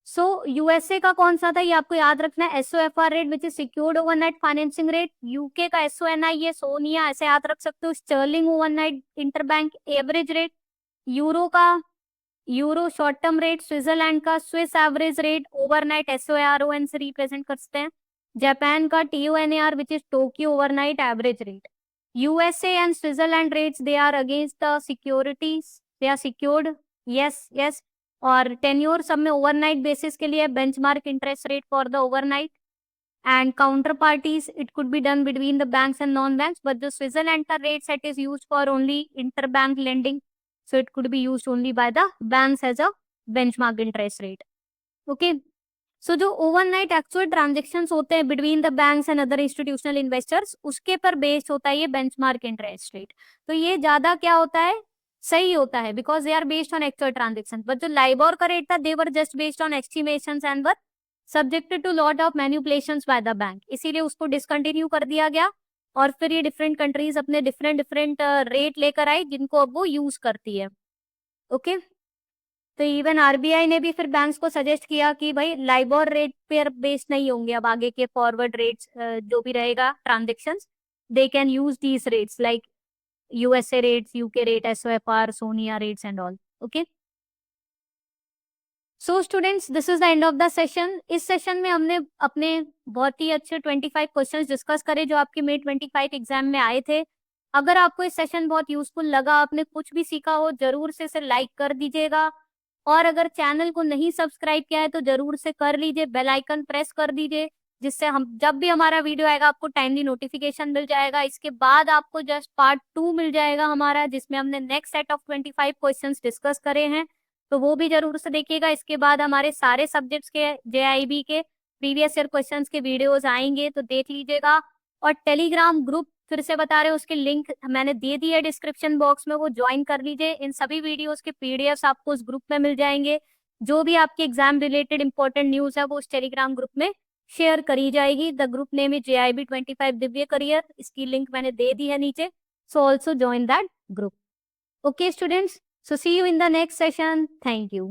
सो यूएसए का कौन सा था ये आपको याद रखना है, SOFR rate which is secured overnight financing rate. UK का SONI ये सोनिया, ऐसे याद रख सकते हो, sterling overnight interbank average rate. Euro का euro short term rate, Switzerland का Swiss average rate, overnight SORON से रिप्रेजेंट करते हैं। जापान का TONAR which is Tokyo overnight average rate. USA and Switzerland rates they are against the securities, they are secured, yes yes. और tenure सब में overnight basis के लिए benchmark interest rate for the overnight, and counterparties it could be done between the banks and non-banks, but the Switzerland ka rate set is used for only interbank lending, so it could be used only by the banks as a benchmark interest rate. Okay, सो जो overnight actual transactions होते हैं between the banks and other institutional investors, उसके पर based होता है ये benchmark interest rate. तो ये ज्यादा क्या होता है, सही होता है, because they are based on actual transaction. But जो लाइबोर का रेट था, they were just based on estimations and were subjected to lot of manipulations by the bank, इसीलिए उसको डिसकंटिन्यू कर दिया गया। और फिर ये डिफरेंट कंट्रीज अपने डिफरेंट डिफरेंट रेट लेकर आई, जिनको अब वो यूज करती है। ओके तो इवन आरबीआई ने भी फिर बैंक्स को सजेस्ट किया कि भाई लाइबोर रेट पर बेस्ड नहीं होंगे अब आगे के फॉरवर्ड रेट्स, जो भी रहेगा transactions, they can use these rates like USA rates, UK rate, SOFR, SONIA rates and all. Okay so students, this is the end of the session. इस सेशन में हमने अपने बहुत ही अच्छे 25 क्वेश्चंस डिस्कस करे जो आपके May 25 एग्जाम में आए थे। अगर आपको इस सेशन बहुत यूजफुल लगा, आपने कुछ भी सीखा हो, जरूर से इसे लाइक कर दीजिएगा। और अगर चैनल को नहीं सब्सक्राइब किया है तो जरूर से कर लीजिए, बेल आइकन प्रेस कर दीजिए, जिससे हम जब भी हमारा वीडियो आएगा आपको टाइमली नोटिफिकेशन मिल जाएगा। इसके बाद आपको जस्ट पार्ट 2 मिल जाएगा हमारा, जिसमें हमने next set of 25 questions discuss करे हैं, तो वो भी जरूर से देखिएगा। इसके बाद हमारे सारे सब्जेक्ट्स के जेआईबी के प्रीवियस ईयर क्वेश्चंस के वीडियोस आएंगे, तो देख लीजिएगा। और टेलीग्राम ग्रुप फिर से बता रहे हो, उसके लिंक मैंने दे दी है डिस्क्रिप्शन बॉक्स में, वो ज्वाइन कर लीजिए। इन सभी वीडियोस के पीडीएफ्स आपको उस ग्रुप में मिल जाएंगे। जो भी आपके एग्जाम रिलेटेड इंपॉर्टेंट न्यूज है वो उस टेलीग्राम ग्रुप में शेयर करी जाएगी। The group name is JIB 25 Divya career, इसकी लिंक मैंने दे दी है नीचे, so also join that group. Okay students, so see you in the next session. Thank you.